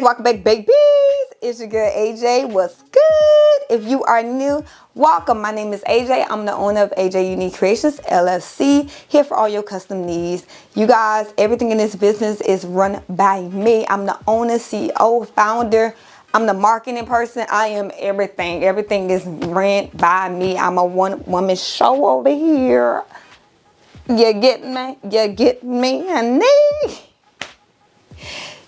Welcome back, babies. It's your girl AJ. What's good? If you are new, welcome. My name is AJ. I'm the owner of AJ Unique Creations LLC, here for all your custom needs. You guys, everything in this business is run by me. I'm the owner, CEO, founder. I'm the marketing person. I am everything. Everything is ran by me. I'm a one-woman show over here. You get me? You get me, honey?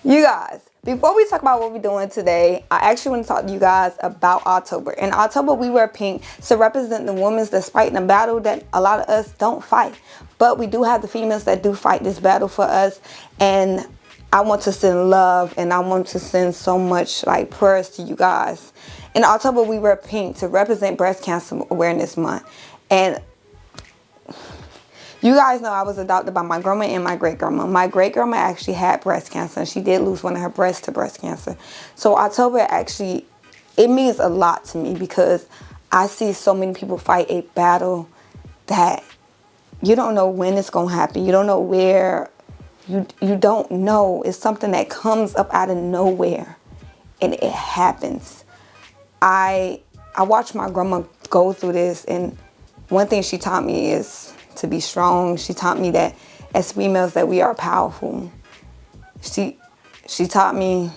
You guys, before we talk about what we're doing today, I actually want to talk to you guys about October. In October, we wear pink to represent the women that's fighting a battle that a lot of us don't fight. But we do have the females that do fight this battle for us. And I want to send love, and I want to send so much like prayers to you guys. In October, we wear pink to represent Breast Cancer Awareness Month. And you guys know I was adopted by my grandma and my great-grandma. My great-grandma actually had breast cancer, and she did lose one of her breasts to breast cancer. So October actually, it means a lot to me because I see so many people fight a battle that you don't know when it's going to happen. You don't know where. You don't know. It's something that comes up out of nowhere, and it happens. I watched my grandma go through this, and one thing she taught me is to be strong. She taught me that as females that we are powerful. She taught me,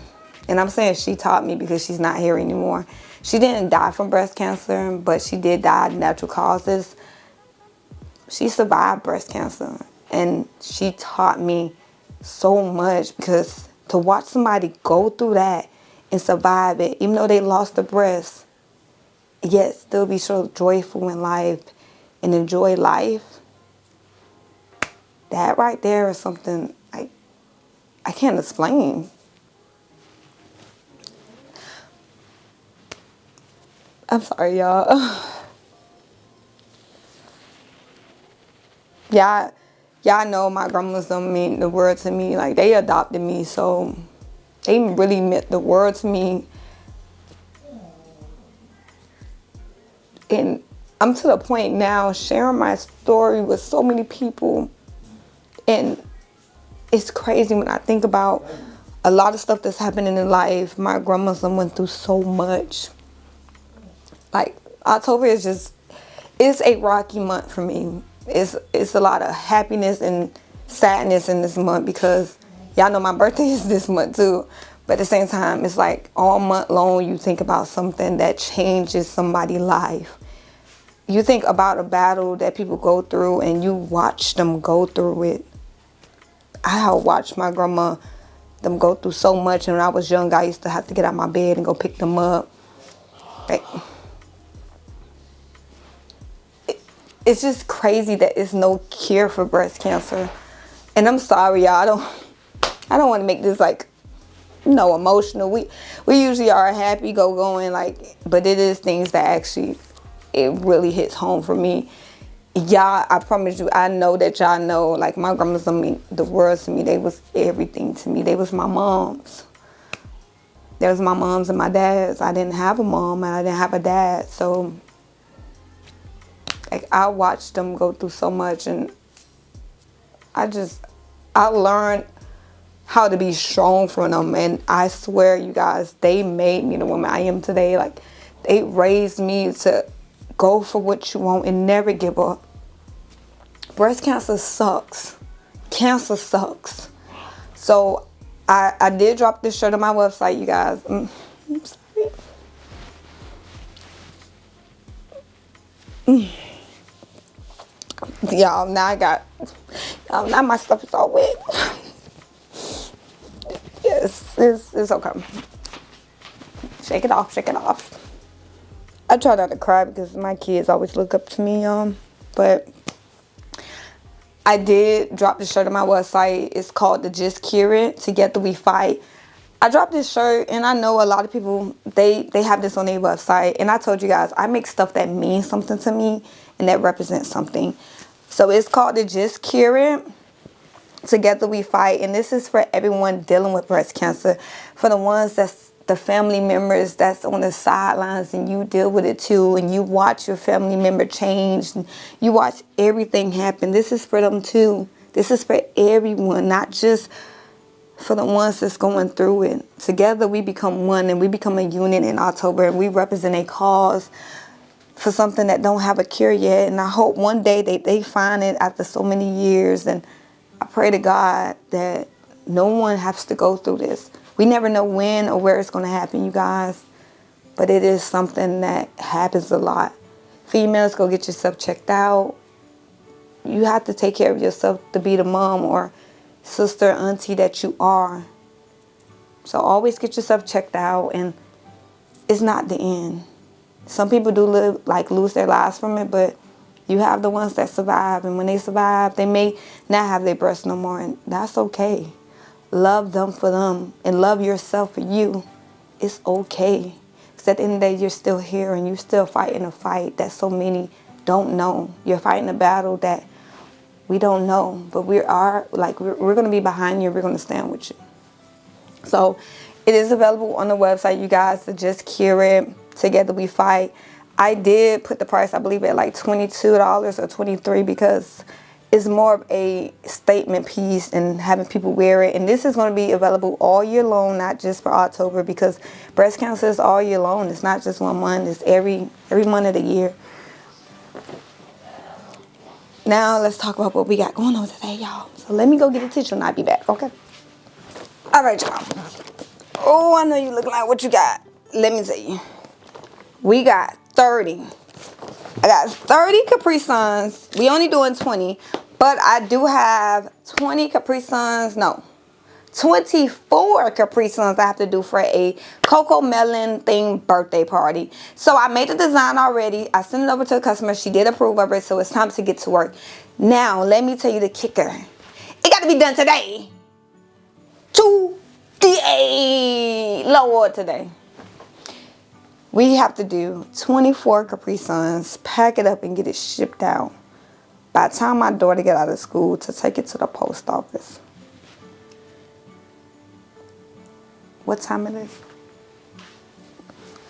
and I'm saying she taught me because she's not here anymore. She didn't die from breast cancer, but she did die of natural causes. She survived breast cancer, and she taught me so much because to watch somebody go through that and survive it, even though they lost the breast, yet still be so joyful in life and enjoy life. That right there is something I can't explain. I'm sorry, y'all. Y'all know my grandmas don't mean the world to me. Like, they adopted me, so they really meant the world to me. And I'm to the point now sharing my story with so many people. And it's crazy when I think about a lot of stuff that's happening in life. My grandma's went through so much. Like, October is just, it's a rocky month for me. It's a lot of happiness and sadness in this month because y'all know my birthday is this month too. But at the same time, it's like all month long you think about something that changes somebody's life. You think about a battle that people go through and you watch them go through it. I watched my grandma, them go through so much, and when I was young, I used to have to get out of my bed and go pick them up. It's just crazy that there's no cure for breast cancer. And I'm sorry, y'all. I don't want to make this like, emotional. We usually are happy, going, but it is things that actually, it really hits home for me. Y'all, I promise you, I know that y'all know, like, my grandmas, the world to me. They was everything to me. They was my moms. There was my moms and my dads. I didn't have a mom and I didn't have a dad. So, like, I watched them go through so much, and I learned how to be strong for them. And I swear, you guys, they made me the woman I am today. Like, they raised me to go for what you want and never give up. Breast cancer sucks. Cancer sucks. So I did drop this shirt on my website, you guys. I'm sorry. Y'all, now my stuff is all wet. Yes, it's okay. Shake it off, shake it off. I try not to cry because my kids always look up to me, but I did drop this shirt on my website. It's called the Just Cure It, Together We Fight. I dropped this shirt, and I know a lot of people, they have this on their website. And I told you guys, I make stuff that means something to me and that represents something. So it's called the Just Cure It, Together We Fight. And this is for everyone dealing with breast cancer. For the ones that's the family members that's on the sidelines and you deal with it too, and you watch your family member change and you watch everything happen. This is for them too. This is for everyone, not just for the ones that's going through it. Together we become one, and we become a unit in October, and we represent a cause for something that don't have a cure yet. And I hope one day they find it after so many years. And I pray to God that no one has to go through this. We never know when or where it's going to happen, you guys. But it is something that happens a lot. Females, go get yourself checked out. You have to take care of yourself to be the mom or sister, auntie that you are. So always get yourself checked out, and it's not the end. Some people do lose their lives from it, but you have the ones that survive, and when they survive, they may not have their breasts no more, and that's okay. Love them for them, and love yourself for you. It's okay. Because at the end of the day, you're still here, and you're still fighting a fight that so many don't know. You're fighting a battle that we don't know, but we're going to be behind you. We're going to stand with you. So it is available on the website, you guys, to just cure it. Together we fight. I did put the price, I believe, at like $22 or $23 because it's more of a statement piece and having people wear it. And this is going to be available all year long, not just for October, because breast cancer is all year long. It's not just 1 month. It's every month of the year. Now let's talk about what we got going on today, y'all. So let me go get a tissue and I'll be back, okay? All right, y'all. Oh, I know you looking like what you got. Let me tell you. We got 30. I got 30 Capri Suns. We only doing 20, but I do have 20 Capri Suns. No, 24 Capri Suns I have to do for a Cocoa Melon themed birthday party. So I made the design already. I sent it over to the customer. She did approve of it, so it's time to get to work. Now, let me tell you the kicker. It got to be done today. Today. Lord, today. We have to do 24 Capri Suns, pack it up, and get it shipped out by the time my daughter get out of school to take it to the post office. What time it is?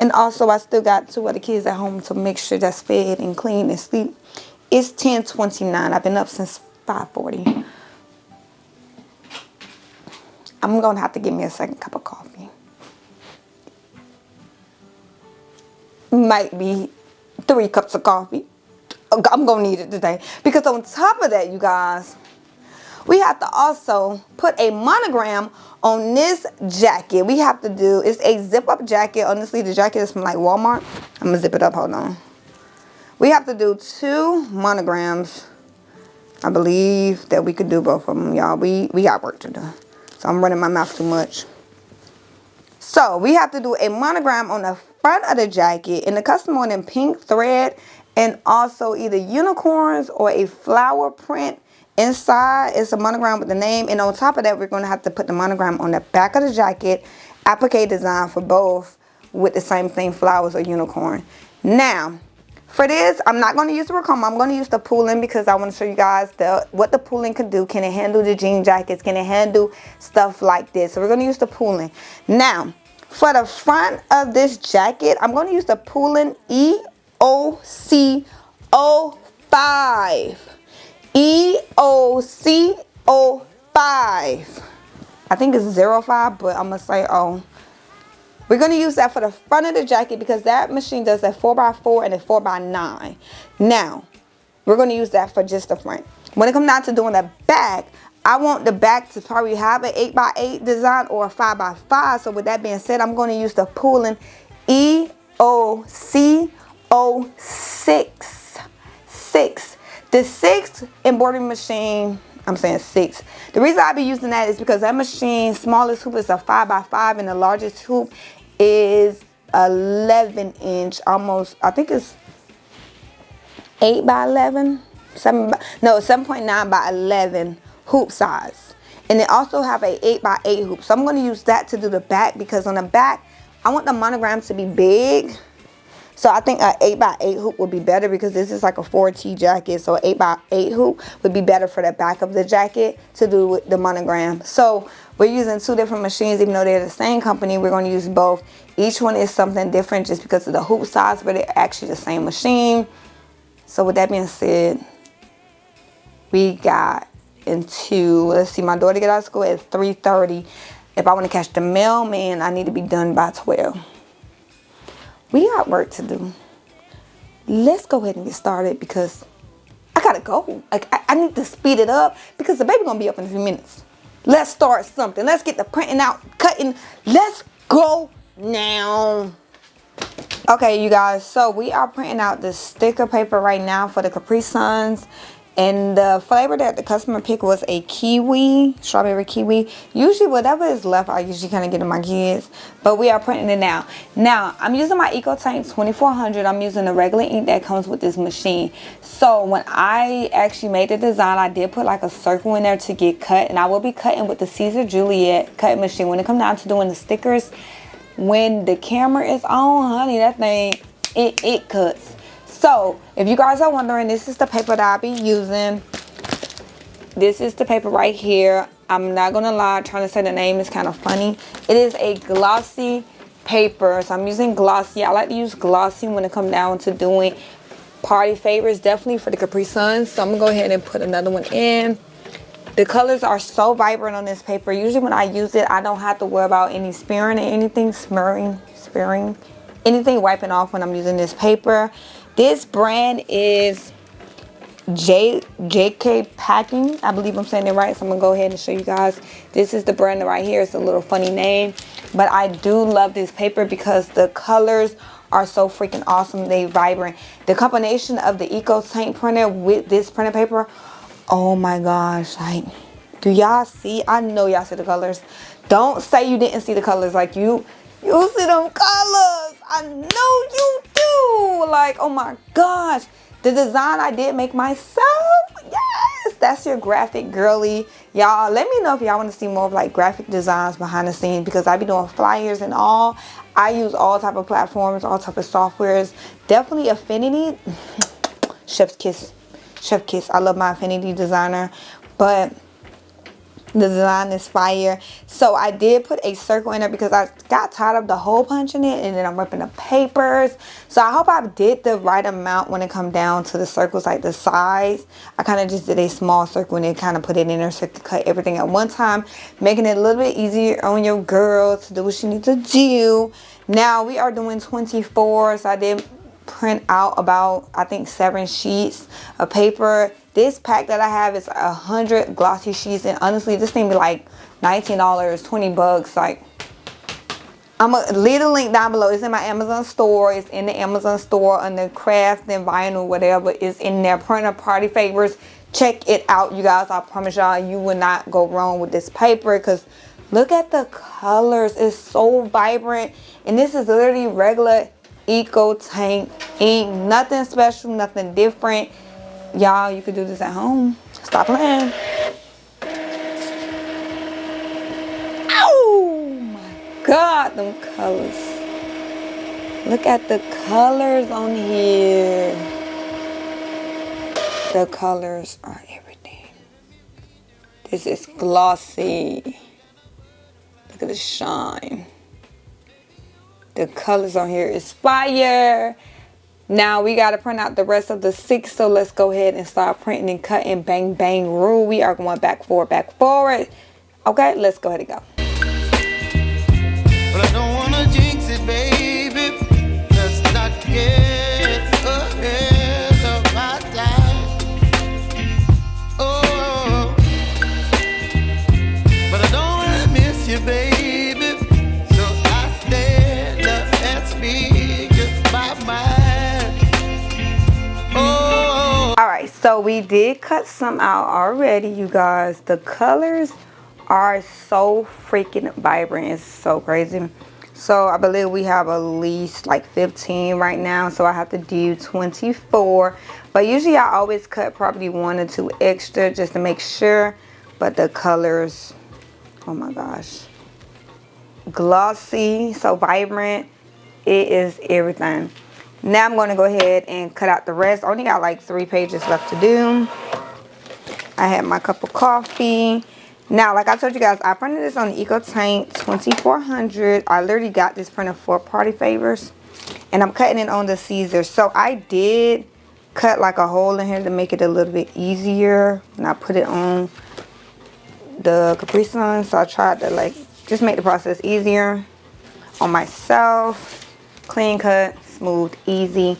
And also, I still got 2 other kids at home to make sure that's fed and clean and sleep. It's 10:29. I've been up since 5:40. I'm going to have to get me a second cup of coffee. Might be 3 cups of coffee. I'm going to need it today. Because on top of that, you guys, we have to also put a monogram on this jacket. We have to do, it's a zip-up jacket. Honestly, the jacket is from like Walmart. I'm going to zip it up. Hold on. We have to do 2 monograms. I believe that we could do both of them, y'all. We got work to do. So I'm running my mouth too much. So we have to do a monogram on the front of the jacket, and the custom one in pink thread, and also either unicorns or a flower print inside. It's a monogram with the name, and on top of that, we're going to have to put the monogram on the back of the jacket, applique design for both with the same thing, flowers or unicorn. Now, for this, I'm not going to use the Racoma. I'm going to use the Poolin because I want to show you guys what the Poolin can do. Can it handle the jean jackets? Can it handle stuff like this? So we're going to use the Poolin. Now, for the front of this jacket, I'm going to use the Poolin EOC06. EOC06. I think it's 05, but I'm going to say O. We're going to use that for the front of the jacket because that machine does a 4x4 and a 4x9. Now, we're going to use that for just the front. When it comes down to doing the back, I want the back to probably have an 8x8 design or a 5x5. So with that being said, I'm going to use the Poolin EOC06. The 6th embroidery machine, I'm saying 6. The reason I be using that is because that machine, smallest hoop is a 5x5 and the largest hoop is 11 inch, almost, I think it's 8x11, 7.9 by 11 hoop size. And they also have a 8x8 hoop. So I'm going to use that to do the back because on the back, I want the monogram to be big. So I think an 8x8 hoop would be better because this is like a 4T jacket. So an 8x8 hoop would be better for the back of the jacket to do with the monogram. So we're using 2 different machines. Even though they're the same company, we're going to use both. Each one is something different just because of the hoop size, but they're actually the same machine. So with that being said, we got until, let's see, my daughter get out of school at 3:30. If I want to catch the mailman, I need to be done by 12. We got work to do. Let's go ahead and get started because I gotta go. Like, I need to speed it up because the baby gonna be up in a few minutes. Let's start something. Let's get the printing out, cutting. Let's go now. Okay, you guys, so we are printing out the sticker paper right now for the Capri Suns. And the flavor that the customer picked was a kiwi, strawberry kiwi. Usually whatever is left, I usually kind of get to my kids. But we are printing it now. Now, I'm using my EcoTank 2400. I'm using the regular ink that comes with this machine. So when I actually made the design, I did put like a circle in there to get cut. And I will be cutting with the Caesar Juliet cutting machine. When it comes down to doing the stickers, when the camera is on, honey, that thing, it cuts. So, if you guys are wondering, this is the paper that I'll be using. This is the paper right here. I'm not going to lie, trying to say the name is kind of funny. It is a glossy paper. So, I'm using glossy. I like to use glossy when it comes down to doing party favors, definitely for the Capri Suns. So, I'm going to go ahead and put another one in. The colors are so vibrant on this paper. Usually when I use it, I don't have to worry about any smearing or anything, smearing, anything wiping off when I'm using this paper. This brand is JK Packing. I believe I'm saying it right, so I'm going to go ahead and show you guys. This is the brand right here. It's a little funny name, but I do love this paper because the colors are so freaking awesome. They vibrant. The combination of the EcoTank printer with this printer paper, oh my gosh, like, do y'all see? I know y'all see the colors. Don't say you didn't see the colors. Like, you see them colors. I know you do. Like, oh my gosh. The design I did make myself. Yes, that's your graphic girly. Y'all, let me know if y'all want to see more of like graphic designs behind the scenes, because I be doing flyers and all. I use all type of platforms, all type of softwares. Definitely Affinity. Chef's kiss. Chef kiss. I love my Affinity designer, but the design is fire. So I did put a circle in there because I got tired of the hole punching it, and then I'm ripping the papers. So I hope I did the right amount when it come down to the circles, like the size. I kind of just did a small circle and then kind of put it in there so I could cut everything at one time, making it a little bit easier on your girl to do what she needs to do. Now we are doing 24, so I did print out about, I think, 7 sheets of paper. This pack that I have is 100 glossy sheets, and honestly this thing be like $19, 20 bucks. Like, I'm gonna leave the link down below. It's in my Amazon store. It's in the Amazon store under craft and vinyl, whatever is in there. Printer party favors, check it out, you guys. I promise y'all you will not go wrong with this paper, because look at the colors. It's so vibrant, and this is literally regular EcoTank ink. Nothing special, nothing different. Y'all, you could do this at home. Stop playing. Oh my God, them colors. Look at the colors on here. The colors are everything. This is glossy. Look at the shine. The colors on here is fire. Now we got to print out the rest of the 6, so let's go ahead and start printing and cutting. Bang, bang, rule. We are going back, forward, back, forward. Okay, let's go ahead and go. But I don't want to jinx it, baby. Let's not get ahead of my time. Oh, but I don't want to miss you, baby. So I stand up and speak my mind. Alright, so we did cut some out already, you guys. The colors are so freaking vibrant. It's so crazy. So I believe we have at least like 15 right now, so I have to do 24. But usually I always cut probably 1 or 2 extra just to make sure. But the colors, oh my gosh, glossy, so vibrant. It is everything. Now I'm going to go ahead and cut out the rest. I only got like 3 pages left to do. I had my cup of coffee. Now, like I told you guys, I printed this on the EcoTank 2400. I literally got this printer for party favors, and I'm cutting it on the Caesar. So I did cut like a hole in here to make it a little bit easier, and I put it on the Capri Sun, so I tried to like just make the process easier on myself. Clean cut, smooth, easy.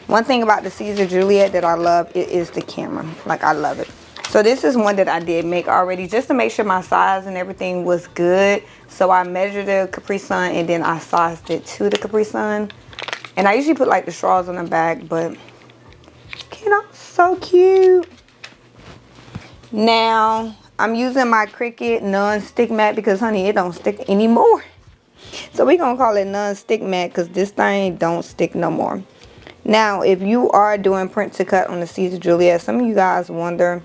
One thing about the Caesar Juliet that I love, it is the camera. Like, I love it. So this is one that I did make already just to make sure my size and everything was good. So I measured the Capri Sun and then I sized it to the Capri Sun. And I usually put like the straws on the back, but you know, so cute. Now I'm using my Cricut non-stick mat because honey, it don't stick anymore. So we're gonna call it non-stick mat because this thing don't stick no more. Now if you are doing print to cut on the Caesar Juliet, some of you guys wonder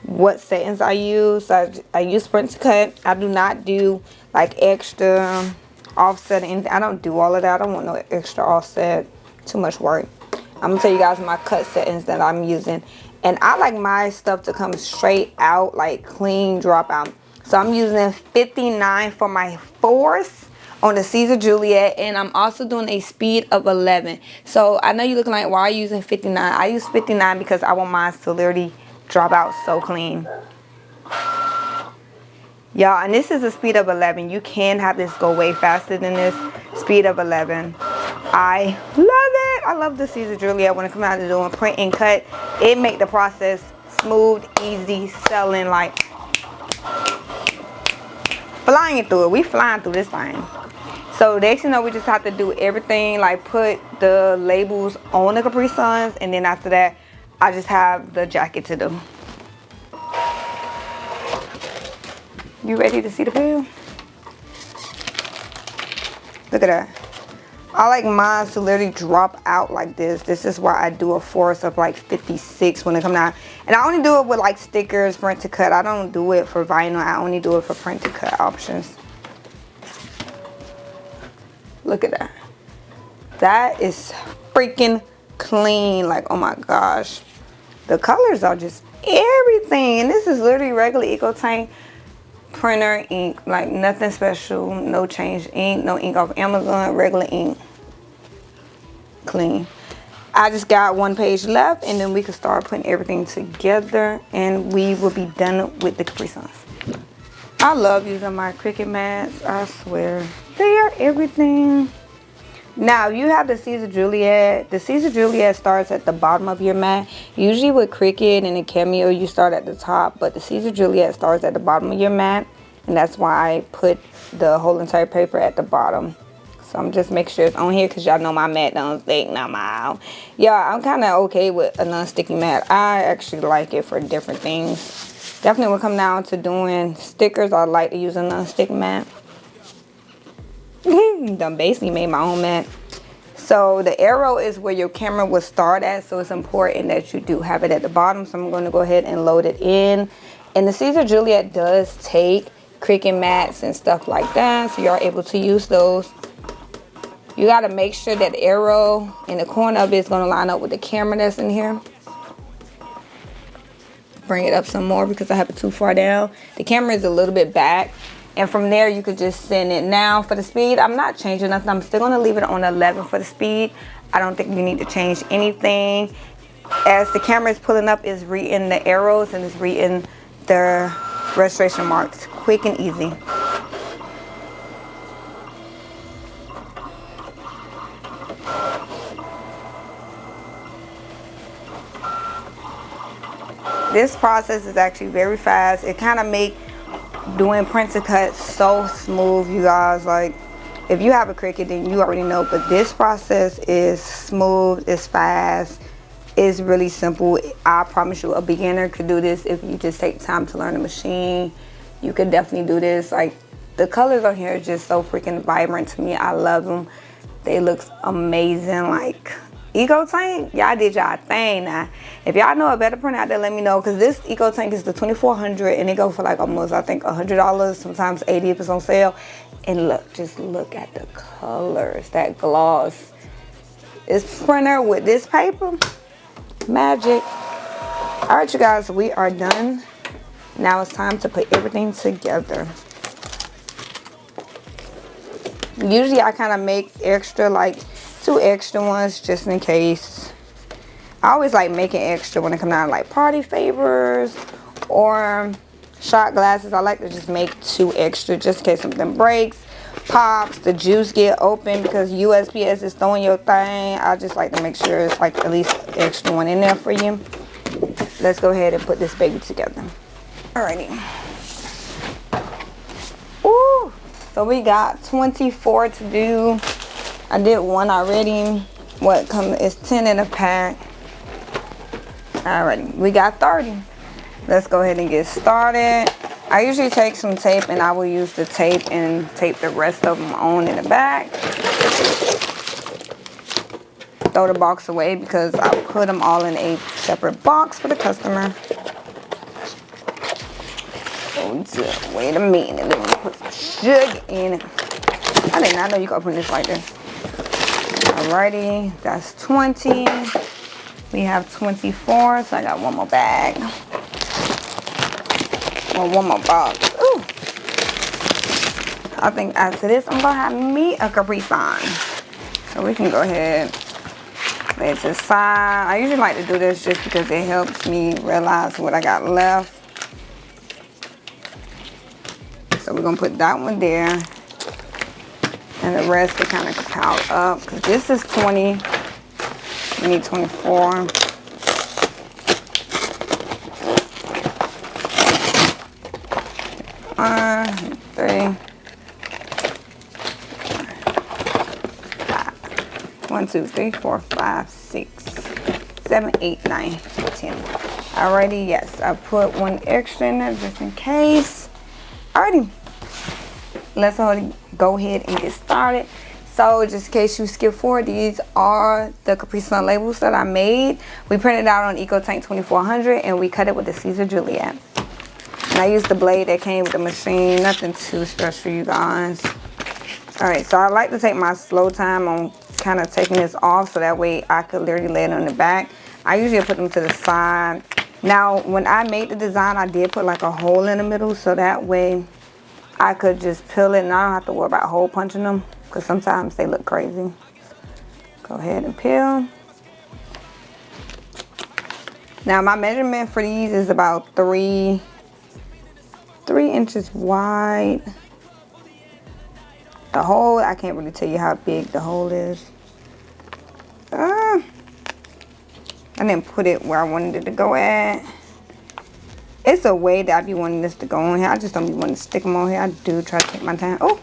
what settings I use. I use print to cut. I do not do like extra offset or anything. I don't do all of that. I don't want no extra offset. Too much work. I'm gonna tell you guys my cut settings that I'm using. And I like my stuff to come straight out, like clean drop out. So I'm using 59 for my fourths on the Caesar Juliet, and I'm also doing a speed of 11. So I know you're looking like, why are you using 59? I use 59 because I want mine to literally drop out so clean. Y'all, and this is a speed of 11. You can have this go way faster than this. Speed of 11. I love it. I love the Caesar Juliet when it comes out to doing print and cut. It make the process smooth, easy, selling, like flying through it. We flying through this thing. So next, you know, we just have to do everything, like put the labels on the Capri Suns, and then after that, I just have the jacket to do. You ready to see the peel? Look at that. I like mine to literally drop out like this. This is why I do a force of like 56 when it comes out. And I only do it with like stickers, print to cut. I don't do it for vinyl. I only do it for print to cut options. Look at that. That is freaking clean. Like, oh my gosh. The colors are just everything. And this is literally regular EcoTank printer ink. Like nothing special. No change ink. No ink off Amazon. Regular ink. Clean. I just got one page left, and then we can start putting everything together, and we will be done with the Capri Suns. I love using my Cricut mats. I swear. They are everything. Now, you have the Caesar Juliet. The Caesar Juliet starts at the bottom of your mat. Usually with Cricut and the Cameo, you start at the top. But the Caesar Juliet starts at the bottom of your mat. And that's why I put the whole entire paper at the bottom. So I'm just making sure it's on here because y'all know my mat don't stick no more. Yeah, I'm kind of okay with a non-sticky mat. I actually like it for different things. Definitely when it comes down to doing stickers, I like to use a non-stick mat. Done basically made my own mat. So the arrow is where your camera will start at, so it's important that you do have it at the bottom. So I'm going to go ahead and load it in. And the Caesar Juliet does take Cricut mats and stuff like that, so you're able to use those. You got to make sure that the arrow in the corner of it is going to line up with the camera that's in here. Bring it up some more because I have it too far down. The camera is a little bit back. And from there, you could just send it. Now, for the speed, I'm not changing nothing. I'm still going to leave it on 11 for the speed. I don't think you need to change anything. As the camera is pulling up, it's reading the arrows and it's reading the registration marks. Quick and easy. This process is actually very fast. It kind of make doing print to cut so smooth, you guys. Like, if you have a Cricut, then you already know, but this process is smooth, it's fast, it's really simple. I promise you, a beginner could do this if you just take time to learn the machine. You could definitely do this. Like, the colors on here are just so freaking vibrant to me. I love them. They look amazing. Like, EcoTank, y'all did y'all thing. Now, if y'all know a better print out there, let me know, because this EcoTank is the 2400 and it go for like almost, I think, $100, sometimes $80 if it's on sale. And look, just look at the colors, that gloss. This printer with this paper, magic. All right, you guys, we are done. Now it's time to put everything together. Usually I kind of make extra, like 2 extra ones just in case. I always like making extra when it comes down to like party favors, or shot glasses. I like to just make 2 extra just in case something breaks, pops, the juice get open, because USPS is throwing your thing. I just like to make sure it's like at least extra one in there for you. Let's go ahead and put this baby together. Alrighty. Ooh, so we got 24 to do. I did 1 already. What comes is 10 in a pack. Alrighty, we got 30. Let's go ahead and get started. I usually take some tape and I will use the tape and tape the rest of them on in the back. Throw the box away because I put them all in a separate box for the customer. Wait a minute, let me put some sugar in it. I did not know you could open this like this. Alrighty, that's 20. We have 24, so I got 1 more bag. Or 1 more box. Ooh. I think after this, I'm gonna have me a Capri Sun. So we can go ahead. Lay it to the side. I usually like to do this just because it helps me realize what I got left. So we're gonna put that one there. And the rest to kind of pile up. Because this is 20. We need 24. 1, 3, 1, 2, 3, 4, 5, 6, 7, 8, 9, 10. Alrighty, yes, I put 1 extra in there just in case. Alrighty, let's go ahead and get started. So just in case you skip forward, these are the Capri Sun labels that I made. We printed out on EcoTank 2400 and we cut it with the Caesar Juliet. And I used the blade that came with the machine, nothing too special for you guys. Alright, so I like to take my slow time on kind of taking this off so that way I could literally lay it on the back. I usually put them to the side. Now, when I made the design, I did put like a hole in the middle so that way I could just peel it and I don't have to worry about hole punching them because sometimes they look crazy. Go ahead and peel. Now, my measurement for these is about 3 inches wide. The hole, I can't really tell you how big the hole is. I didn't put it where I wanted it to go at. It's a way that I be wanting this to go on here. I just don't be wanting to stick them on here. I do try to take my time. Oh,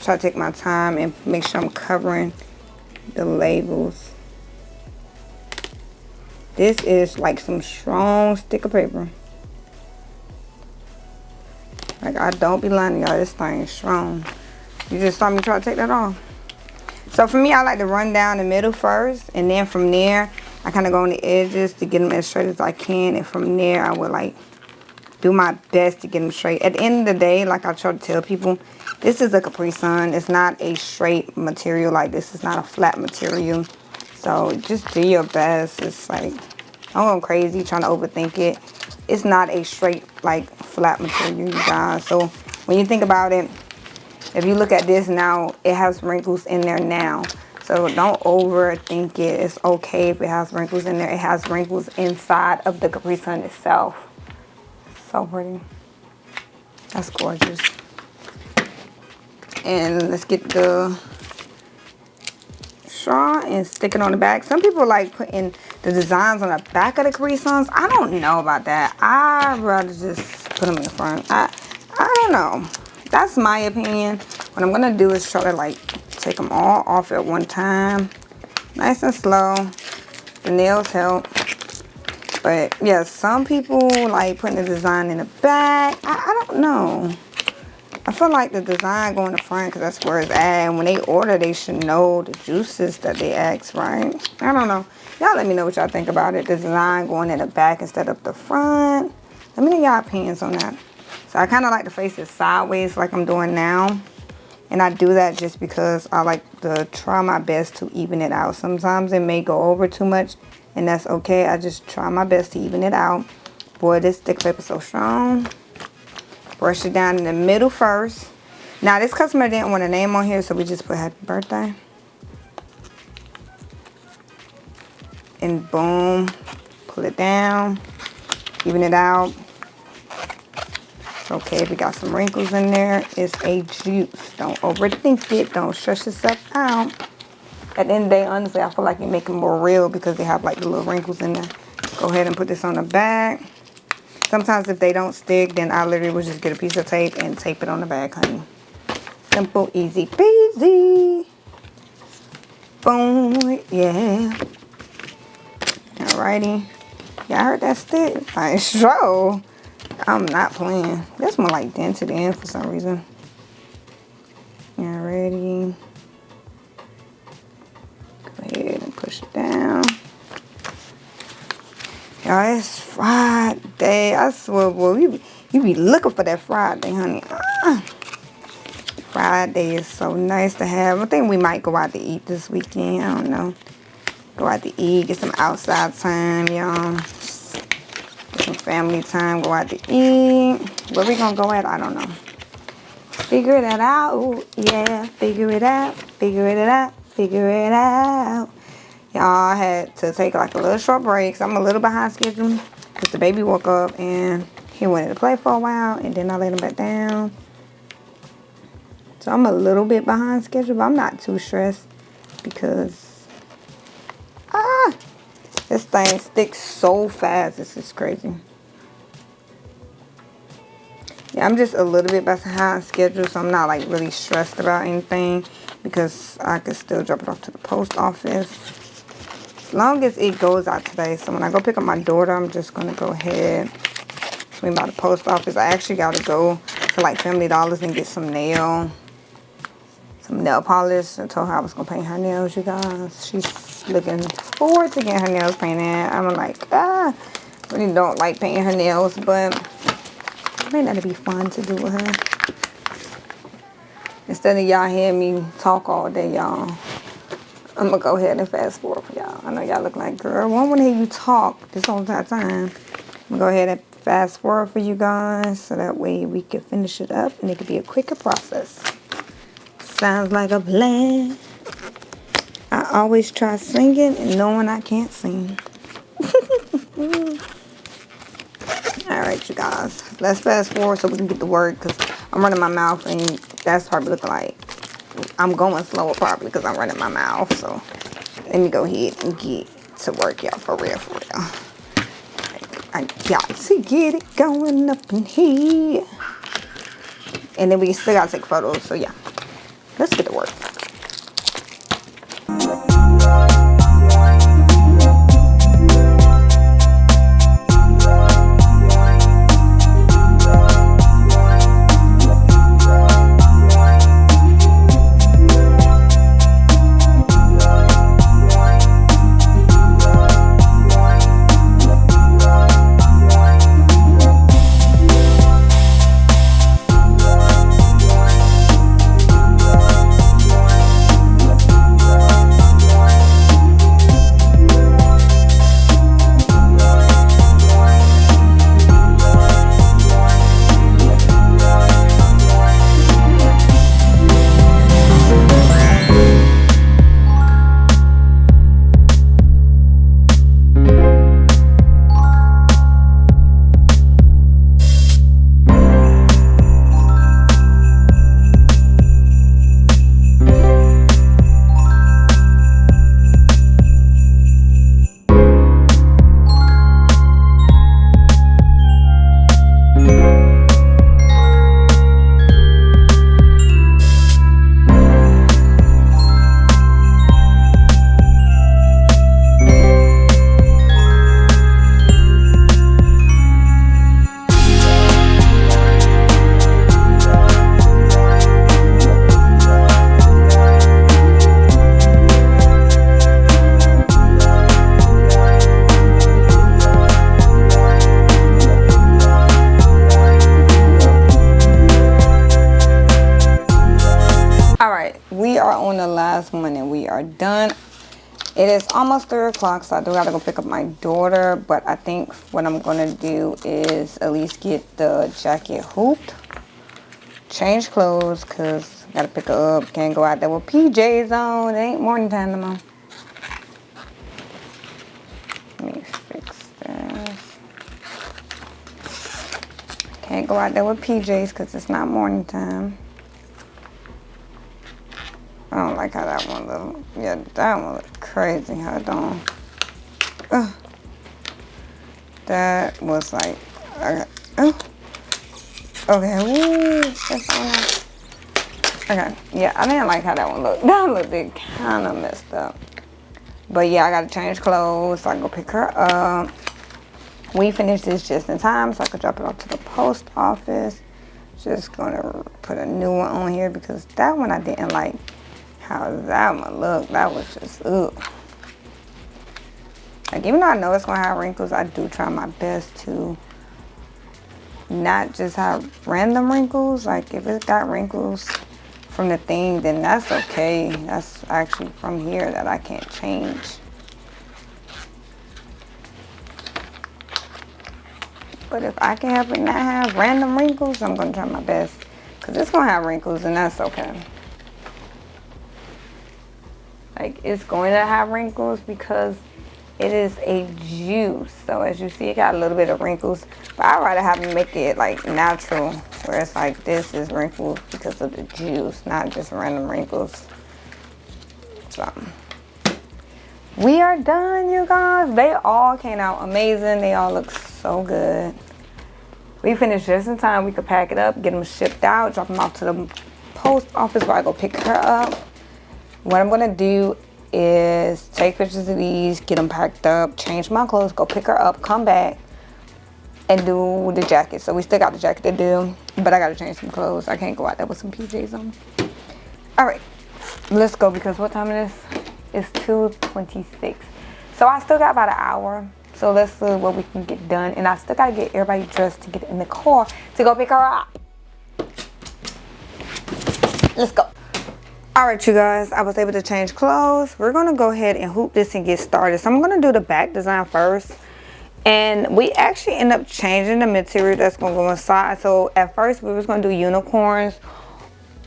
try to take my time and make sure I'm covering the labels. This is like some strong sticker paper. Like, I don't be lying to y'all. This thing is strong. You just saw me try to take that off. So for me, I like to run down the middle first. And then from there, I kind of go on the edges to get them as straight as I can. And from there, I would like do my best to get them straight. At the end of the day, like I try to tell people, this is a Capri Sun. It's not a straight material. Like, this is not a flat material. So just do your best. It's like, I'm going crazy trying to overthink it. It's not a straight, like, flat material, you guys. So when you think about it, if you look at this now, it has wrinkles in there now. So don't overthink it. It's okay if it has wrinkles in there. It has wrinkles inside of the Capri Sun itself. So pretty. That's gorgeous. And let's get the straw and stick it on the back. Some people like putting the designs on the back of the Capri Suns. I don't know about that. I'd rather just put them in the front. I don't know. That's my opinion. What I'm going to do is try to like take them all off at one time. Nice and slow. The nails help. But yeah, some people like putting the design in the back. I don't know. I feel like the design go in the front because that's where it's at. And when they order, they should know the juices that they ask, right? I don't know. Y'all let me know what y'all think about it. The design going in the back instead of the front. Let me know y'all opinions on that. So I kind of like to face it sideways like I'm doing now. And I do that just because I like to try my best to even it out. Sometimes it may go over too much. And that's okay. I just try my best to even it out. Boy, this stick paper is so strong. Brush it down in the middle first. Now, this customer didn't want a name on here, so we just put happy birthday. And boom. Pull it down. Even it out. It's okay if you got some wrinkles in there. It's a juice. Don't overthink it. Don't stress yourself out. At the end of the day, honestly, I feel like you make it more real because they have like the little wrinkles in there. Go ahead and put this on the back. Sometimes if they don't stick, then I literally would just get a piece of tape and tape it on the back, honey. Simple, easy peasy. Boom, yeah. Alrighty. Yeah, I heard that stick. Like, sure. I'm not playing. That's more like dented in for some reason. Alrighty. Go ahead and push it down. Y'all, it's Friday. I swear, boy, you be looking for that Friday, honey. Friday is so nice to have. I think we might go out to eat this weekend. I don't know. Go out to eat, get some outside time, y'all. Get some family time, go out to eat. Where we gonna go at? I don't know. Figure that out. Ooh, yeah, figure it out. Figure it out. Figure it out. Y'all, I had to take like a little short break. So I'm a little behind schedule because the baby woke up and he wanted to play for a while, and then I let him back down. So I'm a little bit behind schedule, but I'm not too stressed because this thing sticks so fast. This is crazy. Yeah, I'm just a little bit behind schedule, so I'm not like really stressed about anything because I can still drop it off to the post office. As long as it goes out today. So when I go pick up my daughter, I'm just going to go ahead, swing by the post office. I actually got to go to like Family Dollars and get some nail polish. I told her I was going to paint her nails, you guys. She's looking forward to getting her nails painted. I'm like, really don't like painting her nails, but I think that'd be fun to do with her. Instead of y'all hearing me talk all day, y'all, I'm going to go ahead and fast forward for y'all. I know y'all look like, girl, I want to hear you talk this whole entire time. I'm going to go ahead and fast forward for you guys so that way we can finish it up and it could be a quicker process. Sounds like a plan. I always try singing and knowing I can't sing. Alright, you guys. Let's fast forward so we can get to work because I'm running my mouth and that's probably looking like I'm going slower probably because I'm running my mouth. So let me go ahead and get to work, y'all, for real, for real. I got to get it going up in here. And then we still got to take photos. So yeah, let's get to work. We are on the last one and we are done. It is almost 3 o'clock, so I do gotta go pick up my daughter, but I think what I'm gonna do is at least get the jacket hooped, change clothes, cause gotta pick her up. Can't go out there with PJs on. It ain't morning time no more. Let me fix this. Can't go out there with PJs because it's not morning time. I don't like how that one look. Yeah, that one look crazy. Hold on. Ugh. That was like, okay. Okay, woo, that's all right. Okay, yeah, I didn't like how that one looked. That looked kind of messed up. But yeah, I gotta change clothes so I can go pick her up. We finished this just in time so I could drop it off to the post office. Just gonna put a new one on here because that one I didn't like how that one looked. That was just, ugh. Like, even though I know it's gonna have wrinkles, I do try my best to not just have random wrinkles. Like, if it's got wrinkles from the thing, then that's okay. That's actually from here that I can't change. But if I can help it not have random wrinkles, I'm gonna try my best. Cause it's gonna have wrinkles and that's okay. Like, it's going to have wrinkles because it is a juice. So as you see, it got a little bit of wrinkles. But I'd rather have them make it like natural, where it's like this is wrinkles because of the juice, not just random wrinkles. So we are done, you guys. They all came out amazing. They all look so good. We finished just in time. We could pack it up, get them shipped out, drop them off to the post office where I go pick her up. What I'm gonna do is take pictures of these, get them packed up, change my clothes, go pick her up, come back, and do the jacket. So we still got the jacket to do, but I gotta change some clothes. I can't go out there with some PJs on. All right, let's go because what time it is? It's 2:26. So I still got about an hour. So let's see what we can get done. And I still gotta get everybody dressed to get in the car to go pick her up. Let's go. All right, you guys, I was able to change clothes. We're gonna go ahead and hoop this and get started. So I'm gonna do the back design first. And we actually end up changing the material that's gonna go inside. So at first we was gonna do unicorns,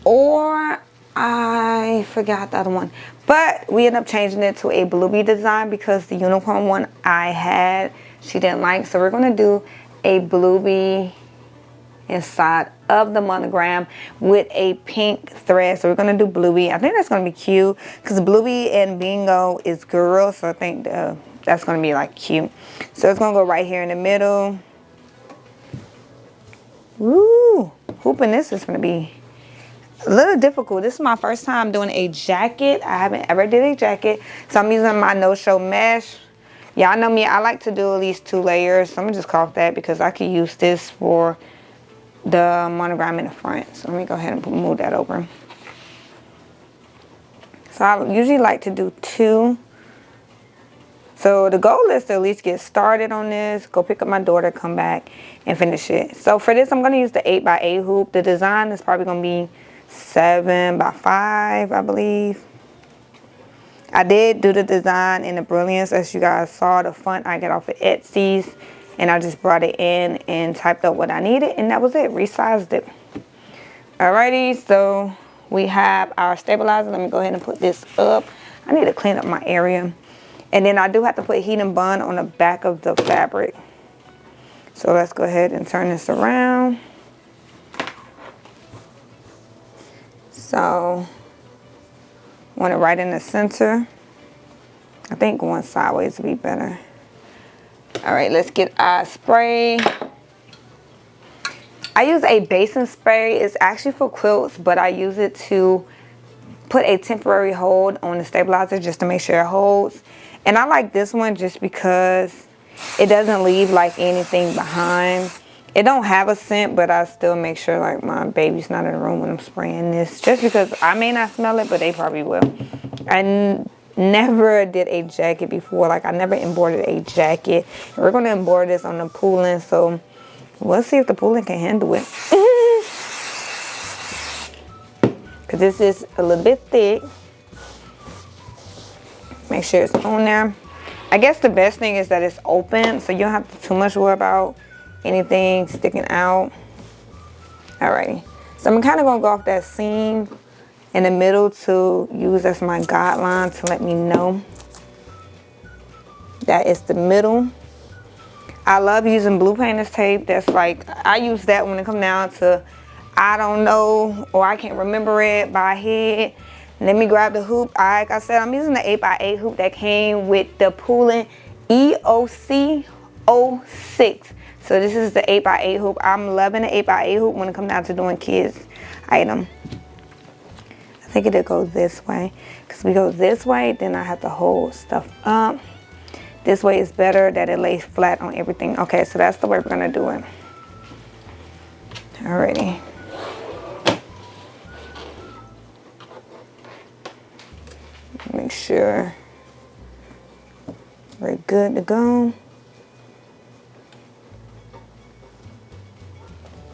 or I forgot the other one. But we ended up changing it to a bluebee design because the unicorn one I had, she didn't like. So we're gonna do a bluebee inside of the monogram with a pink thread. So we're gonna do bluebee. I think that's gonna be cute because bluebee and bingo is girl, so I think that's gonna be like cute. So it's gonna go right here in the middle. Woo! Hooping this is gonna be a little difficult. This is my first time doing a jacket. I haven't ever did a jacket, so I'm using my no-show mesh. Y'all know me, I like to do at least 2 layers. So I'm gonna just call it that because I could use this for the monogram in the front. So let me go ahead and move that over. So I usually like to do 2. So the goal is to at least get started on this, go pick up my daughter, come back and finish it. So for this, I'm gonna use the 8x8 hoop. The design is probably gonna be 7x5, I believe. I did do the design in the Brilliance, as you guys saw. The font I got off of Etsy's. And I just brought it in and typed up what I needed, and that was it. Resized it. Alrighty, so we have our stabilizer. Let me go ahead and put this up. I need to clean up my area. And then I do have to put heat and bond on the back of the fabric. So let's go ahead and turn this around. So, want it right in the center. I think going sideways would be better. All right, let's get our spray. I use a basin spray. It's actually for quilts, but I use it to put a temporary hold on the stabilizer just to make sure it holds. And I like this one just because it doesn't leave like anything behind. It don't have a scent, but I still make sure like my baby's not in the room when I'm spraying this. Just because I may not smell it, but they probably will. And never did a jacket before. Like, I never embroidered a jacket. And we're going to embroider this on the Poolin, so we'll see if the Poolin can handle it. Because this is a little bit thick. Make sure it's on there. I guess the best thing is that it's open, so you don't have to too much worry about anything sticking out. Alrighty. So I'm kind of going to go off that seam in the middle to use as my guideline to let me know that it's the middle. I love using blue painter's tape. That's like, I use that when it comes down to, I don't know, or I can't remember it by head. Let me grab the hoop. Like I said, I'm using the 8x8 hoop that came with the Poolin EOC06. So this is the 8x8 hoop. I'm loving the 8x8 hoop when it comes down to doing kids item. I think it'll go this way. Because we go this way, then I have to hold stuff up. This way is better, that it lays flat on everything. Okay, so that's the way we're gonna do it. Alrighty. Make sure we're good to go.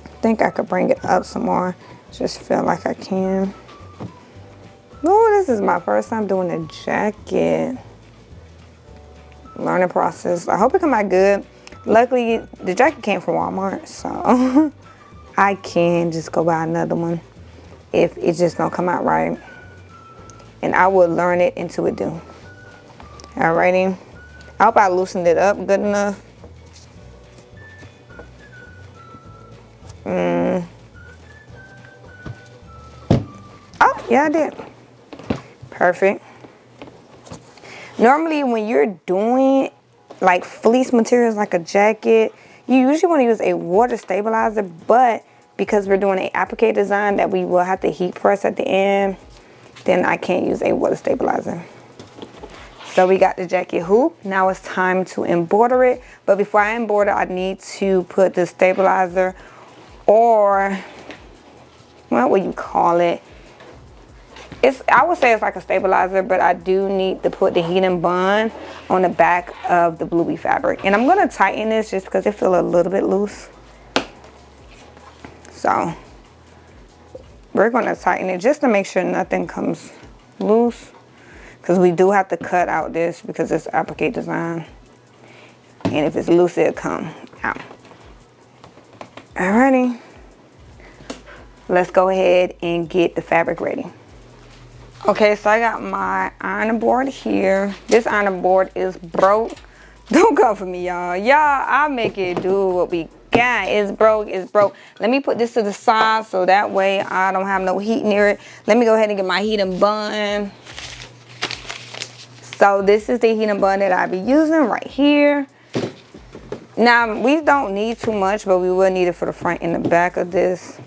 I think I could bring it up some more. Just feel like I can. Oh, this is my first time doing a jacket. Learning process. I hope it come out good. Luckily, the jacket came from Walmart, so I can just go buy another one if it just don't come out right. And I will learn it until it do. Alrighty. I hope I loosened it up good enough. Oh, yeah, I did. Perfect. Normally, when you're doing like fleece materials like a jacket, you usually want to use a water stabilizer, but because we're doing an applique design that we will have to heat press at the end, then I can't use a water stabilizer. So we got the jacket hoop. Now it's time to embroider it. But before I embroider, I need to put the stabilizer, or what would you call it? I would say it's like a stabilizer, but I do need to put the heat and bond on the back of the bluey fabric. And I'm gonna tighten this just because it feels a little bit loose. So we're gonna tighten it just to make sure nothing comes loose, because we do have to cut out this because it's applique design. And if it's loose, it'll come out. Alrighty. Let's go ahead and get the fabric ready. Okay, so I got my ironing board here. This ironing board is broke. Don't come for me, y'all. I'll make it do what we got. It's broke, it's broke. Let me put this to the side so that way I don't have no heat near it. Let me go ahead and get my heat and bond. So this is the heat and bond that I'll be using right here. Now, we don't need too much, but we will need it for the front and the back of this.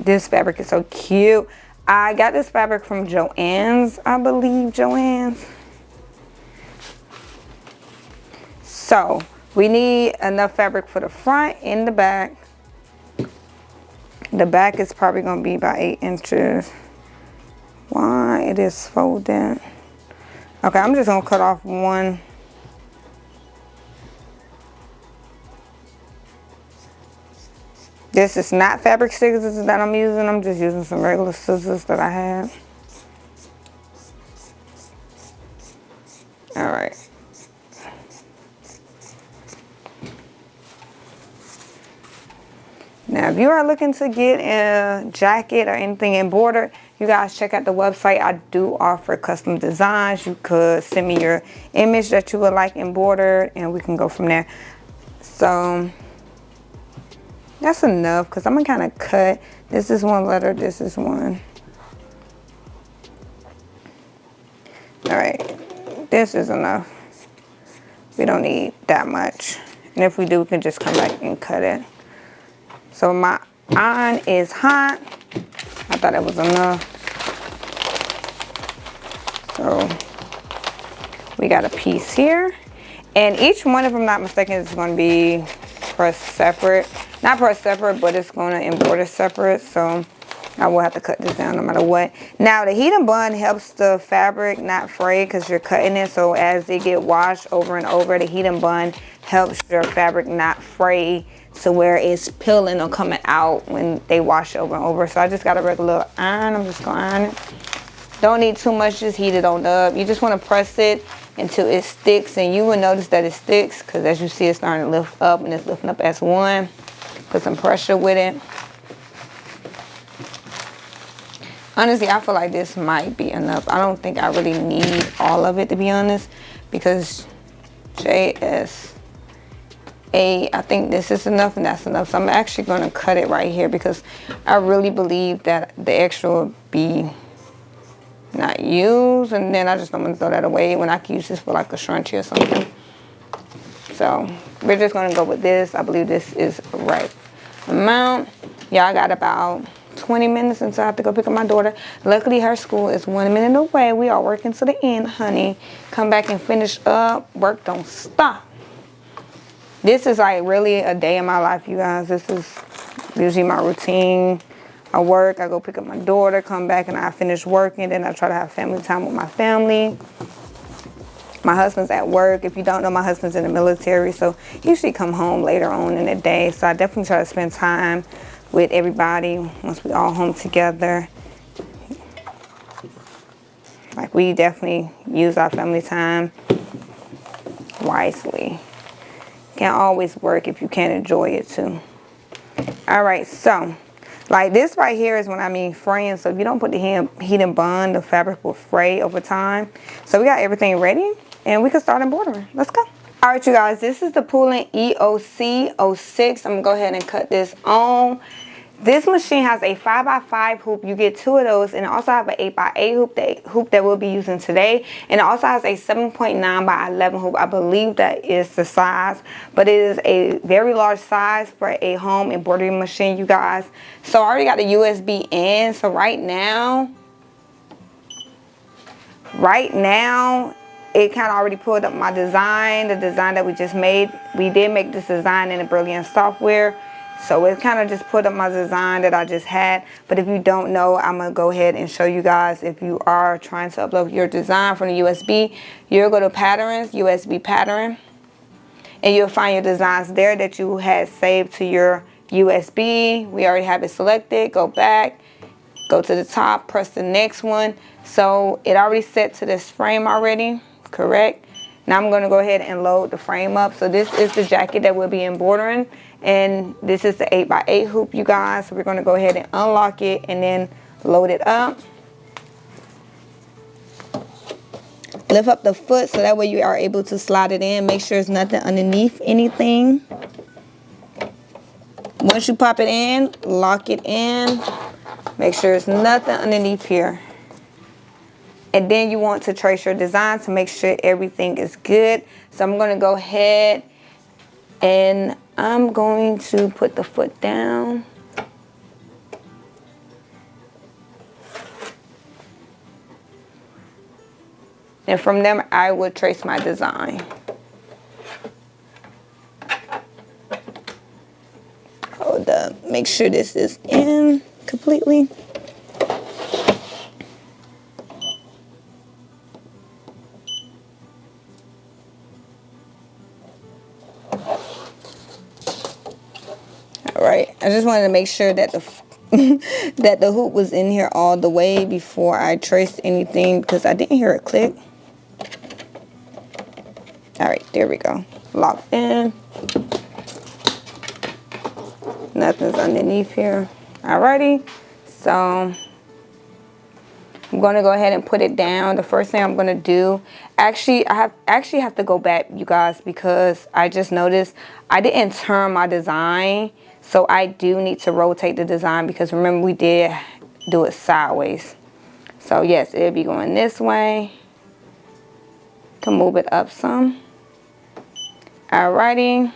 This fabric is so cute. I got this fabric from Joann's, I believe, Joann's. So we need enough fabric for the front and the back. The back is probably gonna be about 8 inches. Why it is folded. Okay, I'm just gonna cut off one. This is not fabric scissors that I'm using. I'm just using some regular scissors that I have. All right. Now, if you are looking to get a jacket or anything embroidered, you guys check out the website. I do offer custom designs. You could send me your image that you would like embroidered, and we can go from there. So that's enough, because I'm gonna kind of cut. This is one letter, this is one. All right, this is enough. We don't need that much. And if we do, we can just come back and cut it. So my iron is hot. I thought it was enough. So we got a piece here. And each one, if I'm not mistaken, is going to be pressed separate. Not pressed separate, but it's going to embroider separate. So I will have to cut this down no matter what. Now the heat and bond helps the fabric not fray because you're cutting it. So as they get washed over and over, the heat and bond helps your fabric not fray to where it's peeling or coming out when they wash over and over. So I just got a regular iron. I'm just going to iron it. Don't need too much, just heat it on up. You just want to press it until it sticks, and you will notice that it sticks because as you see, it's starting to lift up, and it's lifting up as one. Put some pressure with it. Honestly, I feel like this might be enough. I don't think I really need all of it, to be honest, because JS I think this is enough and that's enough. So I'm actually going to cut it right here because I really believe that the extra will be not used, and then I just don't want to throw that away when I can use this for like a scrunchie or something. So we're just going to go with this. I believe this is the right amount. Y'all got about 20 minutes until I have to go pick up my daughter. Luckily her school is 1 minute away. We are working to the end, honey. Come back and finish up. Work don't stop. This is like really a day in my life, you guys. This is usually my routine. I work, I go pick up my daughter, come back, and I finish working. Then I try to have family time with my family. My husband's at work. If you don't know, my husband's in the military, so he usually come home later on in the day. So I definitely try to spend time with everybody once we all home together. Like, we definitely use our family time wisely. Can't always work if you can't enjoy it too. All right, so like this right here is when I mean fraying. So if you don't put the heat and bond, the fabric will fray over time. So we got everything ready and we can start embroidering. Let's go. All right, you guys, this is the Poolin EOC06. I'm gonna go ahead and cut this on. This machine has a 5x5 hoop. You get 2 of those, and it also have an 8x8 hoop that we'll be using today. And it also has a 7.9x11 hoop. I believe that is the size, but it is a very large size for a home embroidery machine, you guys. So I already got the USB in. So right now, it kind of already pulled up my design, the design that we just made. We did make this design in the Brilliant software. So it kind of just put up my design that I just had. But if you don't know, I'm going to go ahead and show you guys. If you are trying to upload your design from the USB, you'll go to Patterns, USB Pattern. And you'll find your designs there that you had saved to your USB. We already have it selected. Go back, go to the top, press the next one. So it already set to this frame already, correct? Now I'm going to go ahead and load the frame up. So this is the jacket that we'll be embroidering. And this is the 8x8 hoop, you guys. So we're going to go ahead and unlock it and then load it up. Lift up the foot so that way you are able to slide it in. Make sure there's nothing underneath anything. Once you pop it in, lock it in. Make sure there's nothing underneath here. And then you want to trace your design to make sure everything is good. So I'm going to go ahead and I'm going to put the foot down. And from there, I will trace my design. Hold up. Make sure this is in completely. Right, I just wanted to make sure that that the hoop was in here all the way before I traced anything because I didn't hear it click. All right, there we go. Locked in. Nothing's underneath here. Alrighty, so I'm going to go ahead and put it down. The first thing I'm going to do, actually I have to go back, you guys, because I just noticed I didn't turn my design. So I do need to rotate the design because remember we did do it sideways. So yes, it'll be going this way. To move it up some. Alrighty.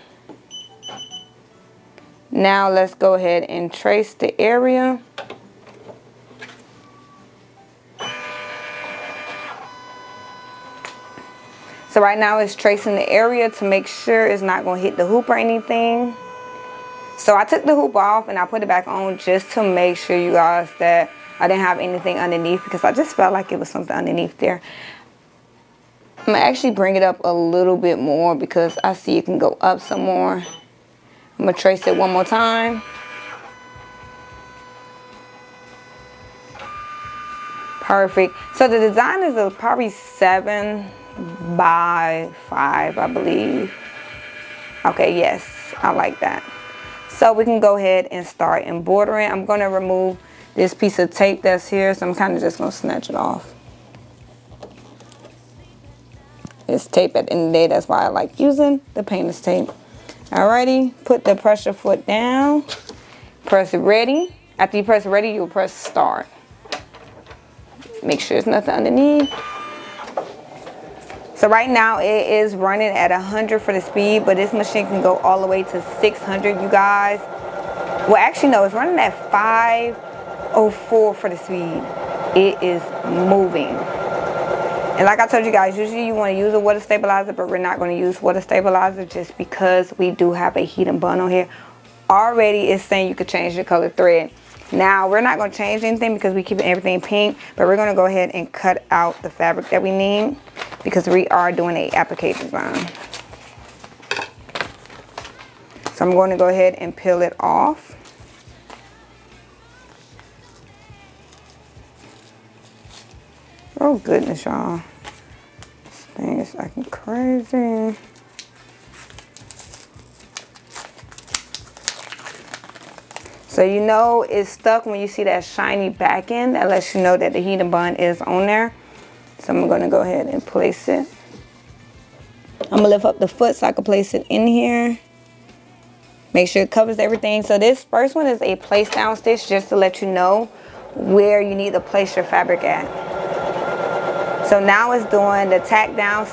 Now let's go ahead and trace the area. So right now it's tracing the area to make sure it's not going to hit the hoop or anything. So I took the hoop off and I put it back on just to make sure, you guys, that I didn't have anything underneath because I just felt like it was something underneath there. I'm going to actually bring it up a little bit more because I see it can go up some more. I'm going to trace it one more time. Perfect. So the design is probably 7 by 5, I believe. Okay, yes, I like that. So we can go ahead and start embroidering. I'm going to remove this piece of tape that's here, so I'm kind of just going to snatch it off. It's tape at the end of the day, that's why I like using the painter's tape. Alrighty, put the pressure foot down. Press ready. After you press ready, you'll press start. Make sure there's nothing underneath. So right now it is running at 100 for the speed, but this machine can go all the way to 600, you guys. Well, actually no, it's running at 504 for the speed. It is moving. And like I told you guys, usually you want to use a water stabilizer, but we're not going to use water stabilizer just because we do have a heat and bun on here. Already it's saying you could change the color thread. Now we're not going to change anything because we keep everything pink, but we're going to go ahead and cut out the fabric that we need because we are doing a applique design. So I'm going to go ahead and peel it off. Oh goodness, y'all. This thing is acting crazy. So you know it's stuck when you see that shiny back end. That lets you know that the heat and bun is on there. So I'm going to go ahead and place it. I'm going to lift up the foot so I can place it in here. Make sure it covers everything. So this first one is a place down stitch just to let you know where you need to place your fabric at. So now it's doing the tack down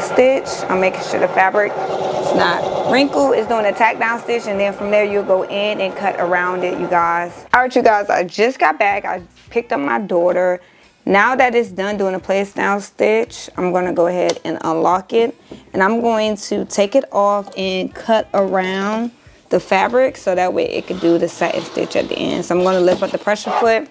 stitch. I'm making sure the fabric is not wrinkled. It's doing a tack down stitch, and then from there you'll go in and cut around it, you guys. All right, you guys, I just got back. I picked up my daughter. Now that it's done doing a place down stitch, I'm going to go ahead and unlock it, and I'm going to take it off and cut around the fabric so that way it could do the satin stitch at the end. So I'm going to lift up the pressure foot.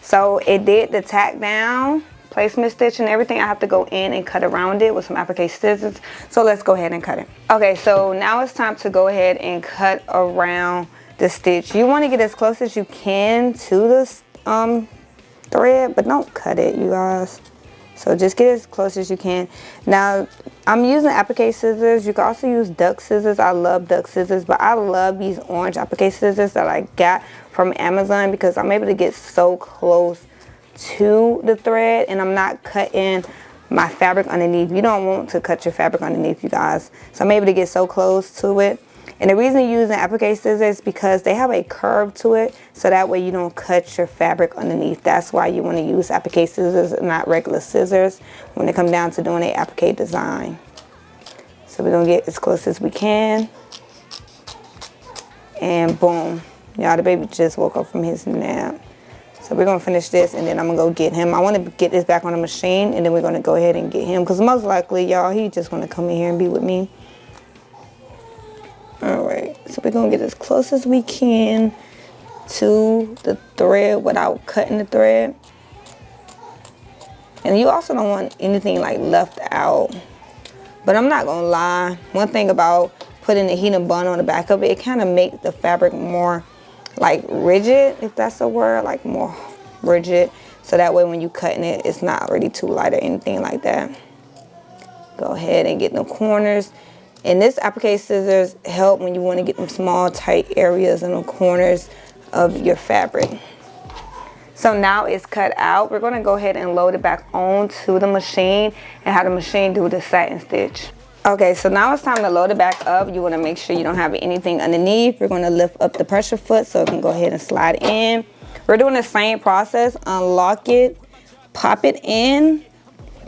So it did the tack down placement stitch and everything. I have to go in and cut around it with some applique scissors. So let's go ahead and cut it. Okay, so now it's time to go ahead and cut around the stitch. You want to get as close as you can to the thread, but don't cut it, you guys. So just get as close as you can. Now I'm using applique scissors. You can also use duck scissors. I love duck scissors, but I love these orange applique scissors that I got from Amazon because I'm able to get so close to the thread and I'm not cutting my fabric underneath. You don't want to cut your fabric underneath, you guys. So I'm able to get so close to it. And the reason you're using applique scissors is because they have a curve to it, so that way you don't cut your fabric underneath. That's why you want to use applique scissors and not regular scissors when it comes down to doing an applique design. So we're going to get as close as we can. And boom. Y'all, the baby just woke up from his nap. So we're going to finish this and then I'm going to go get him. I want to get this back on the machine and then we're going to go ahead and get him. Because most likely, y'all, he's just going to come in here and be with me. Alright, so we're going to get as close as we can to the thread without cutting the thread. And you also don't want anything like left out. But I'm not going to lie. One thing about putting the heat and bun on the back of it, it kind of makes the fabric more like rigid, if that's a word, like more rigid. So that way when you cutting it, it's not really too light or anything like that. Go ahead and get the corners. And this applique scissors help when you want to get them small, tight areas in the corners of your fabric. So now it's cut out. We're going to go ahead and load it back onto the machine and have the machine do the satin stitch. Okay, so now it's time to load it back up. You want to make sure you don't have anything underneath. We're going to lift up the pressure foot so it can go ahead and slide in. We're doing the same process. Unlock it, pop it in.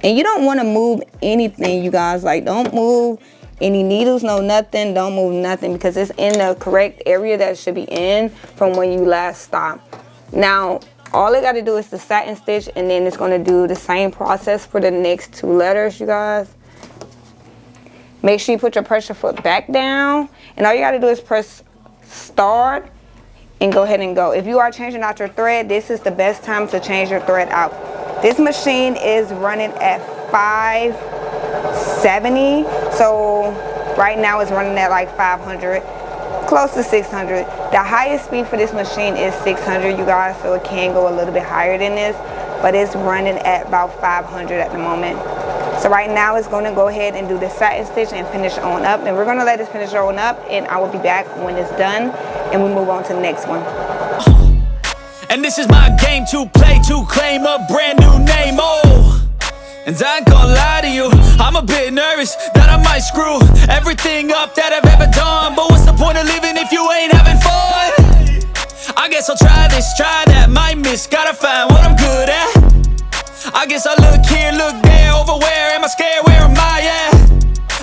And you don't want to move anything, you guys. Like, don't move any needles, no nothing. Don't move nothing because it's in the correct area that it should be in from when you last stopped. Now, all I got to do is the satin stitch, and then it's going to do the same process for the next two letters, you guys. Make sure you put your pressure foot back down, and all you got to do is press start and go ahead and go. If you are changing out your thread, this is the best time to change your thread out. This machine is running at 570, so right now it's running at like 500, close to 600. The highest speed for this machine is 600, you guys, so it can go a little bit higher than this, but it's running at about 500 at the moment. So right now it's going to go ahead and do the satin stitch and finish on up, and we're going to let this finish on up, and I will be back when it's done and we move on to the next one. And this is my game to play, to claim a brand new name. Oh, And I ain't gonna lie to you, I'm a bit nervous that I might screw everything up that I've ever done. But what's the point of living if you ain't having fun? I guess I'll try this, try that, might miss, gotta find what I'm good at. I guess I look here, look there, over where am I scared, where am I at?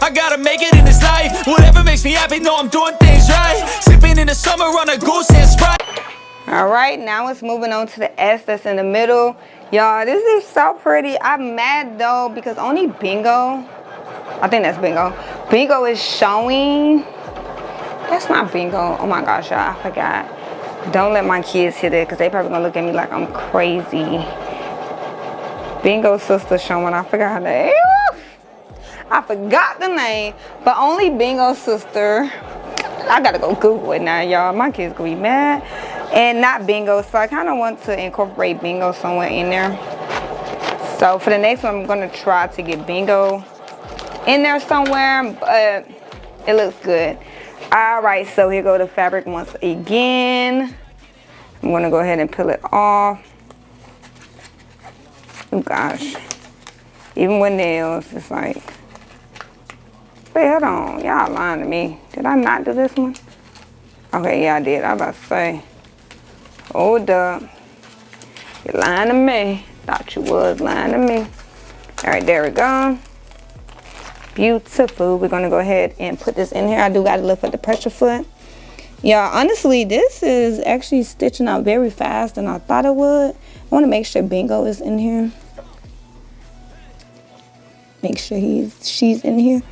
I gotta make it in this life, whatever makes me happy, know I'm doing things right. Sipping in the summer on a goose and Sprite. All right, now it's moving on to the S that's in the middle. Y'all, this is so pretty. I'm mad though because only Bingo, I think that's Bingo. Bingo is showing. That's not Bingo. Oh my gosh, y'all, I forgot. Don't let my kids hit it because they probably gonna look at me like I'm crazy. Bingo's sister showing. I forgot her name. I forgot the name, but only Bingo's sister. I gotta go Google it now, y'all. My kids gonna be mad. And not Bingo, so I kind of want to incorporate Bingo somewhere in there. So for the next one, I'm gonna try to get Bingo in there somewhere, but it looks good. All right, so here go the fabric once again. I'm gonna go ahead and peel it off. Oh gosh, even with nails, it's like, wait, hold on, y'all lying to me. Did I not do this one? Okay, yeah, I did. I was about to say, hold up, you're lying to me. Thought you was lying to me. All right, there we go. Beautiful. We're gonna go ahead and put this in here. I do gotta lift up the pressure foot. Y'all, honestly, this is actually stitching out very fast than I thought it would. I wanna make sure Bingo is in here. Make sure she's in here.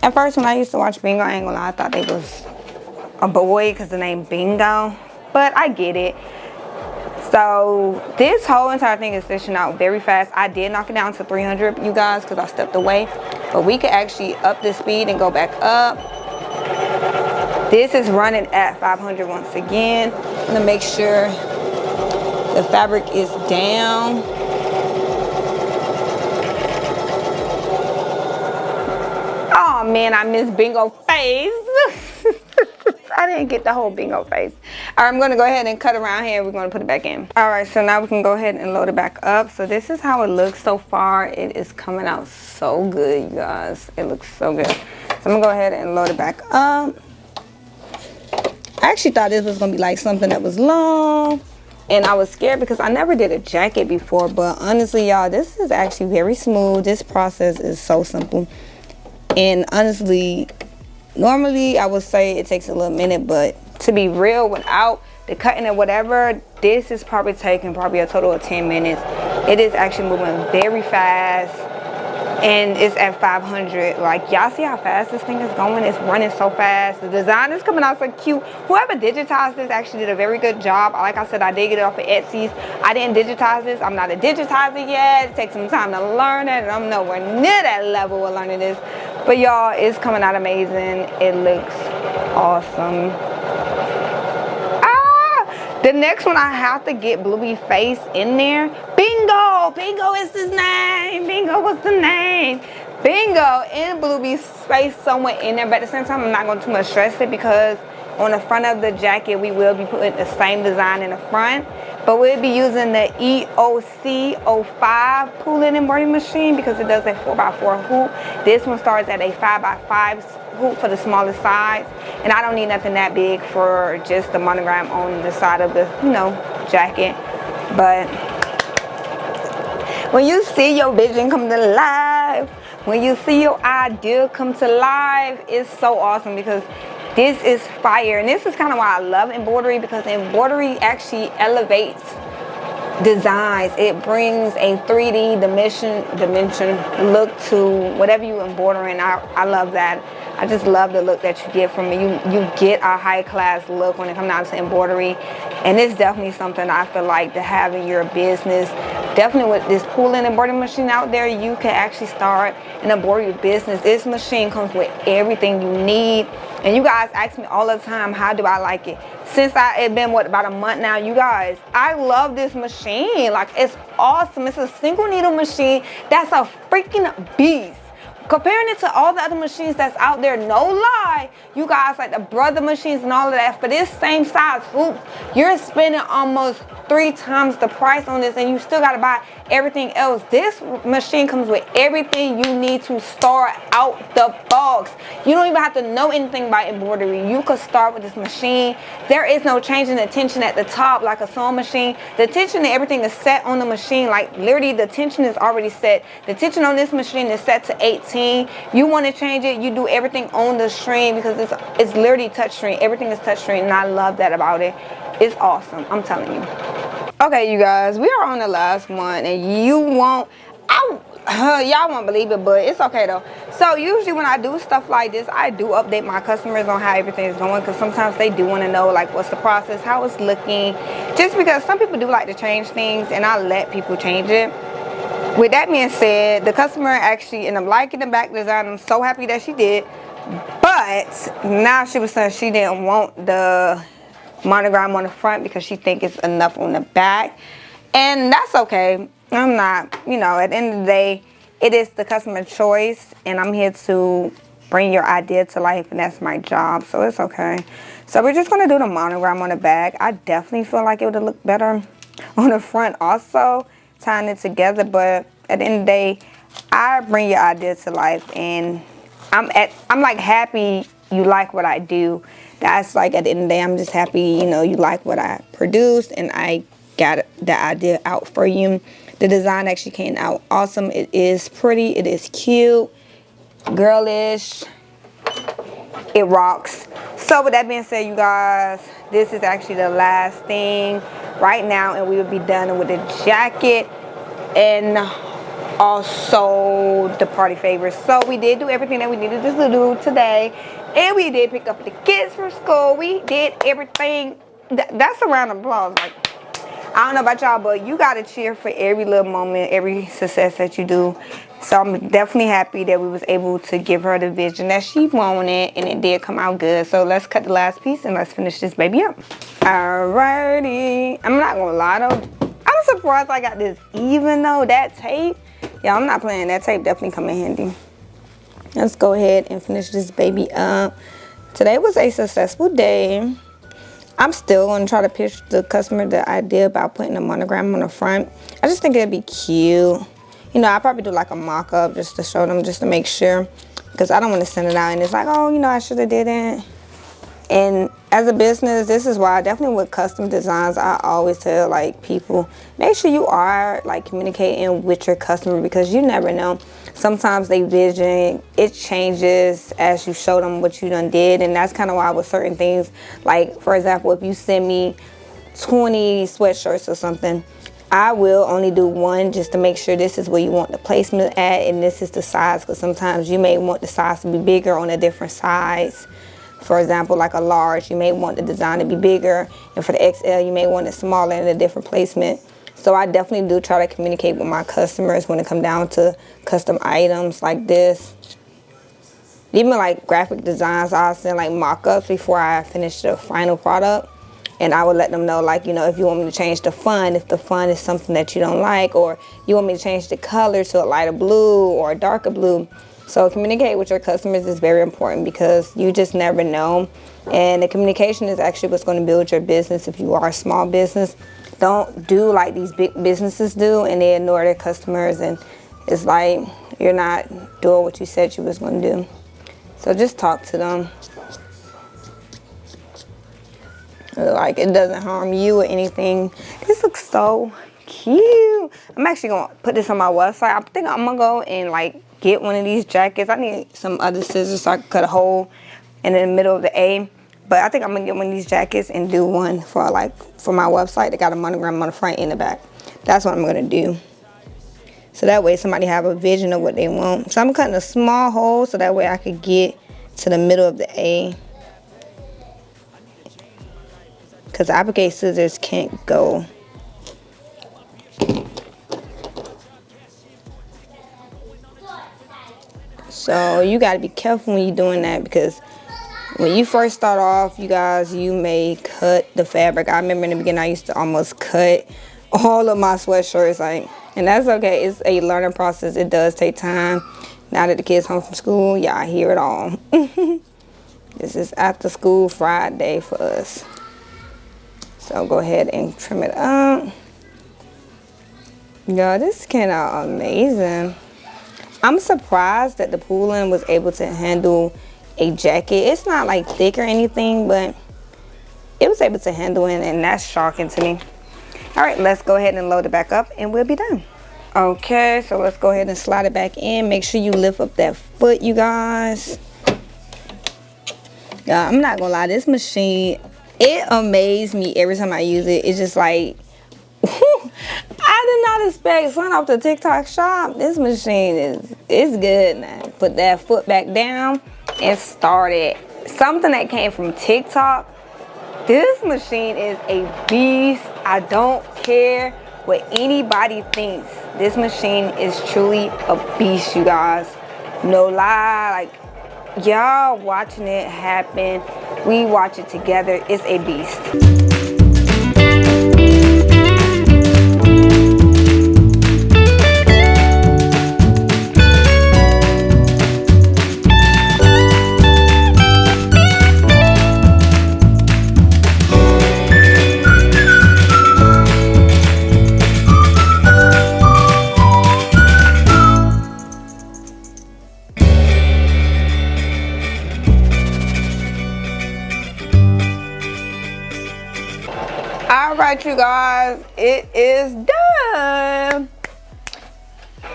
At first, when I used to watch Bingo, I ain't gonna lie, I thought they was a boy because the name Bingo, but I get it. So this whole entire thing is stitching out very fast. I did knock it down to 300, you guys, because I stepped away, but we could actually up the speed and go back up. This is running at 500 once again. I'm gonna make sure the fabric is down. Oh man, I missed Bingo face. I didn't get the whole Bingo face. All right, I'm gonna go ahead and cut around here. We're gonna put it back in. All right, so now we can go ahead and load it back up. So this is how it looks so far. It is coming out so good, you guys. It looks so good. So I'm gonna go ahead and load it back up. I actually thought this was gonna be like something that was long, and I was scared because I never did a jacket before, but honestly, y'all, this is actually very smooth. This process is so simple. And honestly, normally I would say it takes a little minute, but to be real, without the cutting or whatever, this is probably taking a total of 10 minutes. It is actually moving very fast, and it's at 500. Like, y'all see how fast this thing is going? It's running so fast. The design is coming out so cute. Whoever digitized this actually did a very good job. Like I said, I did get it off of Etsy. I didn't digitize this. I'm not a digitizer yet. It takes some time to learn it, and I'm nowhere near that level of learning this. But y'all, it's coming out amazing. It looks awesome. The next one, I have to get Bluey face in there. Bingo! Bingo is his name. Bingo was the name. Bingo and Bluey's face somewhere in there. But at the same time, I'm not going to too much stress it because on the front of the jacket, we will be putting the same design in the front. But we'll be using the EOC06 Poolin embroidery machine because it does a 4x4 hoop. This one starts at a 5x5 hoop for the smallest size, and I don't need nothing that big for just the monogram on the side of the, you know, jacket. But when you see your vision come to life, when you see your idea come to life, it's so awesome because this is fire. And this is kind of why I love embroidery, because embroidery actually elevates designs. It brings a 3D dimension look to whatever you embroidering. I love that. I just love the look that you get from it. You get a high class look when it comes down to embroidery, and it's definitely something I feel like to have in your business. Definitely with this Poolin embroidery machine out there, you can actually start an embroidery business. This machine comes with everything you need. And you guys ask me all the time, how do I like it? Since it's been, what, about a month now, you guys, I love this machine. Like, it's awesome. It's a single needle machine that's a freaking beast. comparing it to all the other machines that's out there, no lie, you guys, like the brother machines and all of that, for this same size hoop, you're spending almost 3 times the price on this, and you still got to buy everything else. This machine comes with everything you need to start out the box. You don't even have to know anything about embroidery. You could start with this machine. There is no change in the tension at the top like a sewing machine. The tension and everything is set on the machine. Like literally the tension is already set. The tension on this machine is set to 18. You want to change it, you do everything on the screen, because it's literally touch screen. Everything is touch screen, and I love that about it. It's awesome, I'm telling you. Okay, you guys, we are on the last one, and you won't, y'all won't believe it, but it's okay though. So usually when I do stuff like this, I do update my customers on how everything is going, because sometimes they do want to know like what's the process, how it's looking, just because some people do like to change things, and I let people change it. With that being said, the customer actually ended up liking the back design. I'm so happy that she did, but now she was saying she didn't want the monogram on the front because she thinks it's enough on the back, and that's okay. I'm not, you know, at the end of the day, it is the customer choice, and I'm here to bring your idea to life, and that's my job, so it's okay. So we're just gonna do the monogram on the back. I definitely feel like it would look better on the front also, tying it together, but at the end of the day, I bring your idea to life, and I'm like happy you like what I do. That's like at the end of the day, I'm just happy, you know, you like what I produced, and I got the idea out for you. The design actually came out awesome. It is pretty, it is cute, girlish, it rocks. So with that being said, you guys, this is actually the last thing right now, and we will be done with the jacket and also the party favors. So we did do everything that we needed to do today, and we did pick up the kids from school. We did everything. That's a round of applause. Like, I don't know about y'all, but you gotta cheer for every little moment, every success that you do. So I'm definitely happy that we was able to give her the vision that she wanted, and it did come out good. So let's cut the last piece and let's finish this baby up. Alrighty, I'm not gonna lie though, I'm surprised I got this even though that tape, yeah, I'm not playing. That tape definitely come in handy. Let's go ahead and finish this baby up. Today was a successful day. I'm still going to try to pitch the customer the idea about putting a monogram on the front. I just think it'd be cute. You know, I'll probably do like a mock-up just to show them, just to make sure. Because I don't want to send it out and it's like, oh, you know, I should have did it. And as a business, this is why definitely with custom designs, I always tell like people, make sure you are like communicating with your customer, because you never know. Sometimes they vision, it changes as you show them what you done did. And that's kind of why with certain things, like for example, if you send me 20 sweatshirts or something, I will only do one just to make sure this is where you want the placement at and this is the size, because sometimes you may want the size to be bigger on a different size. For example, like a large, you may want the design to be bigger, and for the XL, you may want it smaller in a different placement. So I definitely do try to communicate with my customers when it comes down to custom items like this. Even like graphic designs, I'll send like mock-ups before I finish the final product. And I would let them know, like, you know, if you want me to change the font, if the font is something that you don't like, or you want me to change the color to a lighter blue or a darker blue. So communicate with your customers is very important, because you just never know. And the communication is actually what's going to build your business if you are a small business. Don't do like these big businesses do and they ignore their customers, and it's like you're not doing what you said you was going to do. So just talk to them. Like, it doesn't harm you or anything. This looks so cute. I'm actually going to put this on my website. I think I'm going to go and like get one of these jackets. I need some other scissors so I can cut a hole in the middle of the A. But I think I'm going to get one of these jackets and do one for like for my website. They got a monogram on the front and the back. That's what I'm going to do. So that way somebody have a vision of what they want. So I'm cutting a small hole so that way I could get to the middle of the A. Because applique scissors can't go. So you got to be careful when you're doing that, because when you first start off, you guys, you may cut the fabric. I remember in the beginning I used to almost cut all of my sweatshirts, like, and that's okay. It's a learning process. It does take time. Now that the kids home from school, y'all hear it all. This is after school Friday for us. So go ahead and trim it up. Y'all, this came out amazing. I'm surprised that the Poolin was able to handle a jacket. It's not like thick or anything, but it was able to handle it, and that's shocking to me. All right, let's go ahead and load it back up and we'll be done. Okay, so let's go ahead and slide it back in. Make sure you lift up that foot, you guys. Yeah, I'm not gonna lie, this machine, it amazed me every time I use it. It's just like, I did not expect something off the TikTok shop. This machine is good now. Put that foot back down and start it. Something that came from TikTok. This machine is a beast. I don't care what anybody thinks. This machine is truly a beast, you guys. No lie, like y'all watching it happen. We watch it together. It's a beast. All right, you guys, it is done.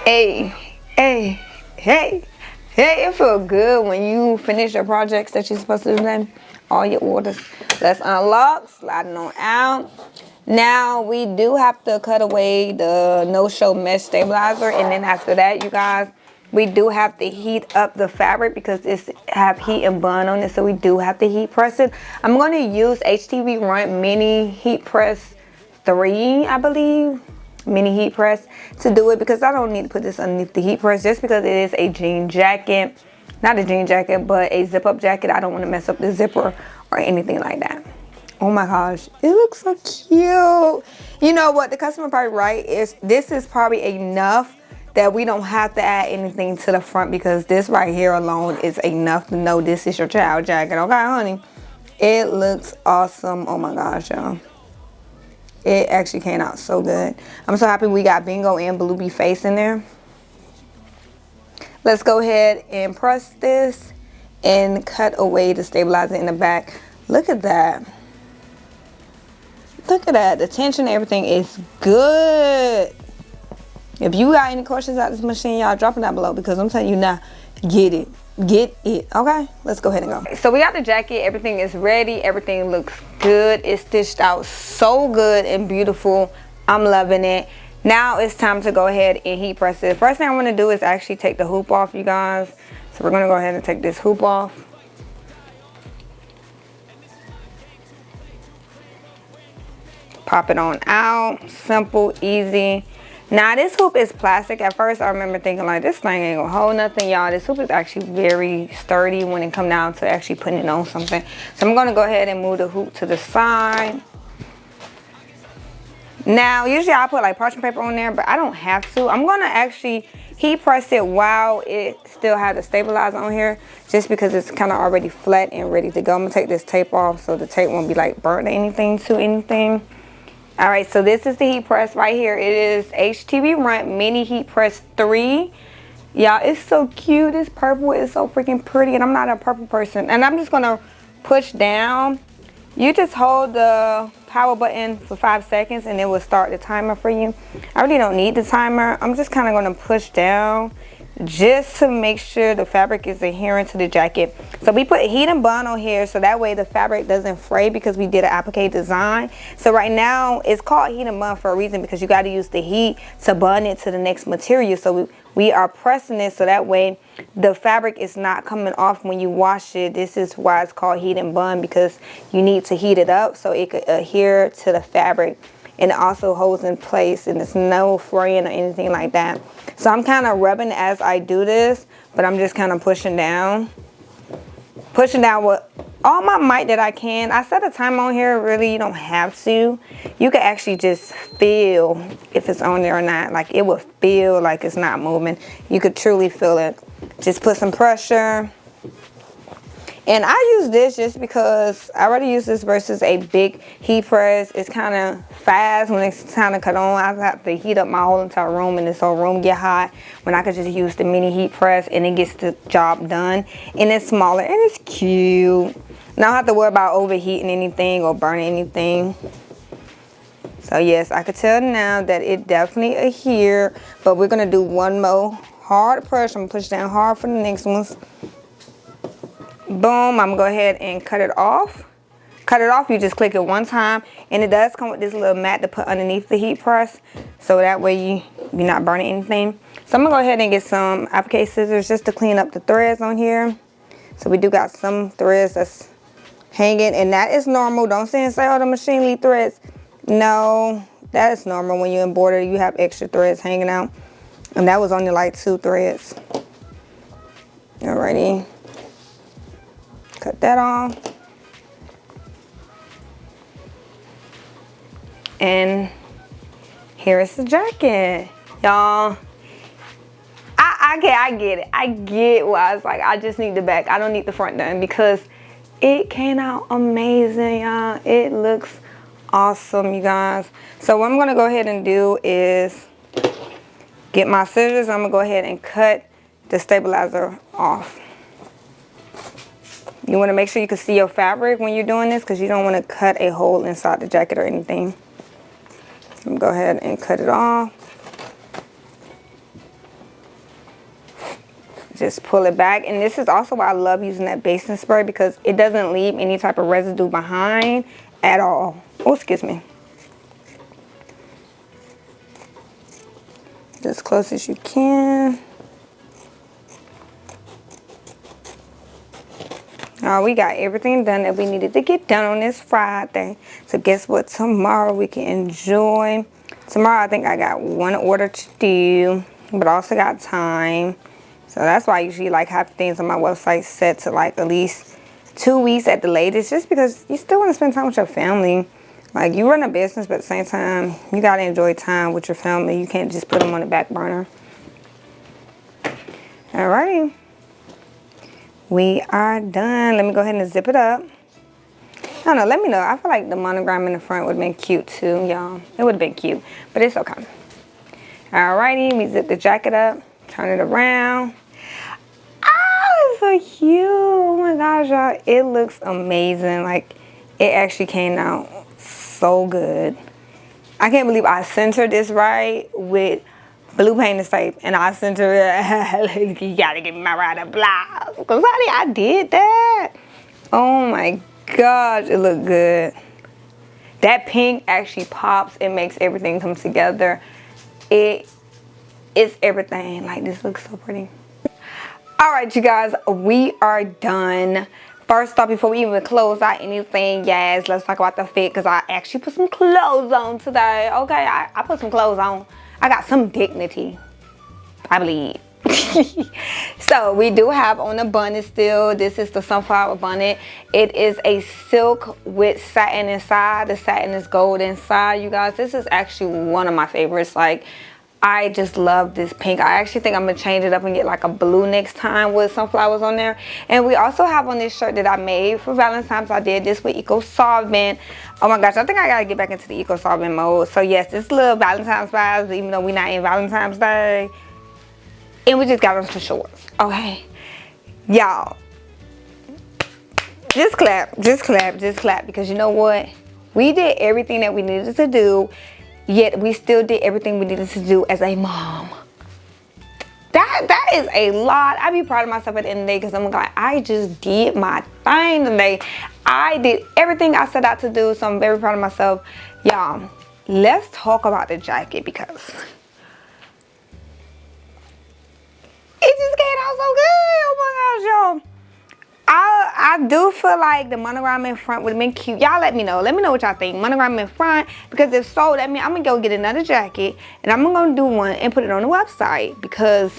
Hey, it feels good when you finish your projects that you're supposed to do then. All your orders. Let's unlock, sliding on out. Now we do have to cut away the no-show mesh stabilizer, and then after that, you guys, we do have to heat up the fabric because it's have heat and bond on it, so we do have to heat press it. I'm going to use HTV Run Mini Heat Press 3, I believe, mini heat press to do it, because I don't need to put this underneath the heat press just because it is a jean jacket. Not a jean jacket, but a zip-up jacket. I don't want to mess up the zipper or anything like that. Oh my gosh, it looks so cute. You know what, the customer probably right is this is probably enough that we don't have to add anything to the front, because this right here alone is enough to know this is your child jacket. Okay, honey? It looks awesome. Oh my gosh, y'all. It actually came out so good. I'm so happy we got Bingo and Bluey face in there. Let's go ahead and press this and cut away the stabilizer in the back. Look at that. Look at that. The tension, everything is good. If you got any questions about this machine, y'all drop it down below, because I'm telling you now, get it. Get it. Okay, let's go ahead and go. So we got the jacket. Everything is ready. Everything looks good. It's stitched out so good and beautiful. I'm loving it. Now it's time to go ahead and heat press it. First thing I want to do is actually take the hoop off, you guys. So we're going to go ahead and take this hoop off. Pop it on out. Simple, easy. Now this hoop is plastic. At first I remember thinking like, this thing ain't gonna hold nothing, y'all. This hoop is actually very sturdy when it comes down to actually putting it on something. So I'm gonna go ahead and move the hoop to the side. Now usually I put like parchment paper on there, but I don't have to. I'm gonna actually heat press it while it still has the stabilizer on here, just because it's kind of already flat and ready to go. I'm gonna take this tape off so the tape won't be like burnt or anything. All right, so this is the heat press right here. It is HTV Run Mini Heat Press 3. Y'all, it's so cute. This purple is so freaking pretty, and I'm not a purple person. And I'm just gonna push down. You just hold the power button for 5 seconds and it will start the timer for you. I really don't need the timer. I'm just kind of gonna push down just to make sure the fabric is adherent to the jacket. So we put heat and bond on here so that way the fabric doesn't fray, because we did an applique design. So right now it's called heat and bond for a reason, because you got to use the heat to bond it to the next material. So we are pressing it so that way the fabric is not coming off when you wash it. This is why it's called heat and bond, because you need to heat it up so it could adhere to the fabric, and it also holds in place and there's no fraying or anything like that. So I'm kind of rubbing as I do this, but I'm just kind of pushing down with all my might that I can. I set a time on here. Really, you don't have to. You can actually just feel if it's on there or not. Like, it will feel like it's not moving. You could truly feel it. Just put some pressure. And I use this just because I already use this versus a big heat press. It's kind of fast when it's time to cut on. I have to heat up my whole entire room and this whole room get hot when I could just use the mini heat press and it gets the job done. And it's smaller and it's cute. Now I don't have to worry about overheating anything or burning anything. So yes, I could tell now that it definitely adhered, but we're gonna do one more hard press. I'm gonna push down hard for the next ones. Boom, I'm gonna go ahead and cut it off. Cut it off, you just click it one time, and it does come with this little mat to put underneath the heat press, so that way you're not burning anything. So I'm gonna go ahead and get some applique scissors just to clean up the threads on here. So we do got some threads that's hanging, and that is normal. Don't say oh, the machine leave threads. No, that is normal. When you embroider, you have extra threads hanging out, and that was only like 2 threads. Alrighty. Cut that off. And here is the jacket, y'all. I get it. I get why it's like I just need the back. I don't need the front done because it came out amazing, y'all. It looks awesome, you guys. So what I'm gonna go ahead and do is get my scissors. I'm gonna go ahead and cut the stabilizer off. You want to make sure you can see your fabric when you're doing this because you don't want to cut a hole inside the jacket or anything. I'm gonna go ahead and cut it off. Just pull it back. And this is also why I love using that basting spray because it doesn't leave any type of residue behind at all. Oh, excuse me. As close as you can. We got everything done that we needed to get done on this Friday. So guess what? Tomorrow we can enjoy. Tomorrow I think I got one order to do, but I also got time. So that's why I usually like have things on my website set to like at least 2 weeks at the latest, just because you still want to spend time with your family. Like you run a business, but at the same time, you got to enjoy time with your family. You can't just put them on the back burner. Alrighty. We are done. Let me go ahead and zip it up. I don't know, let me know. I feel like the monogram in the front would have been cute too, y'all. It would have been cute, but it's okay. Alrighty, we zip the jacket up, turn it around. Ah, it's so cute. Oh my gosh, y'all. It looks amazing. Like, it actually came out so good. I can't believe I centered this right with blue painted tape, and I centered it. You gotta give me my right applause. Because honey, I did that. Oh my gosh, it looked good. That pink actually pops. It makes everything come together. It's everything. Like, this looks so pretty. All right, you guys, we are done. First off, before we even close out anything, yes, let's talk about the fit, because I actually put some clothes on today. Okay, I put some clothes on. I got some dignity, I believe. So we do have on the bonnet still. This is the sunflower bonnet. It is a silk with satin inside. The satin is gold inside, you guys. This is actually one of my favorites. Like, I just love this pink. I actually think I'm gonna change it up and get like a blue next time with sunflowers on there. And we also have on this shirt that I made for Valentine's. I did this with Eco Solvent. Oh my gosh, I think I gotta get back into the Eco Solvent mode. So yes, this little Valentine's vibes, even though we're not in Valentine's Day. And we just got on some shorts, okay? Y'all, just clap, just clap, just clap, because you know what? We did everything that we needed to do, yet we still did everything we needed to do as a mom. That is a lot. I be proud of myself at the end of the day, because I'm like, I just did my thing today. I did everything I set out to do, so I'm very proud of myself. Y'all, let's talk about the jacket, because it just came out so good. Oh my gosh, y'all. I do feel like the monogram in front would have been cute. Y'all let me know. Let me know what y'all think. Monogram in front, because if so, that means I'm going to go get another jacket, and I'm going to do one and put it on the website, because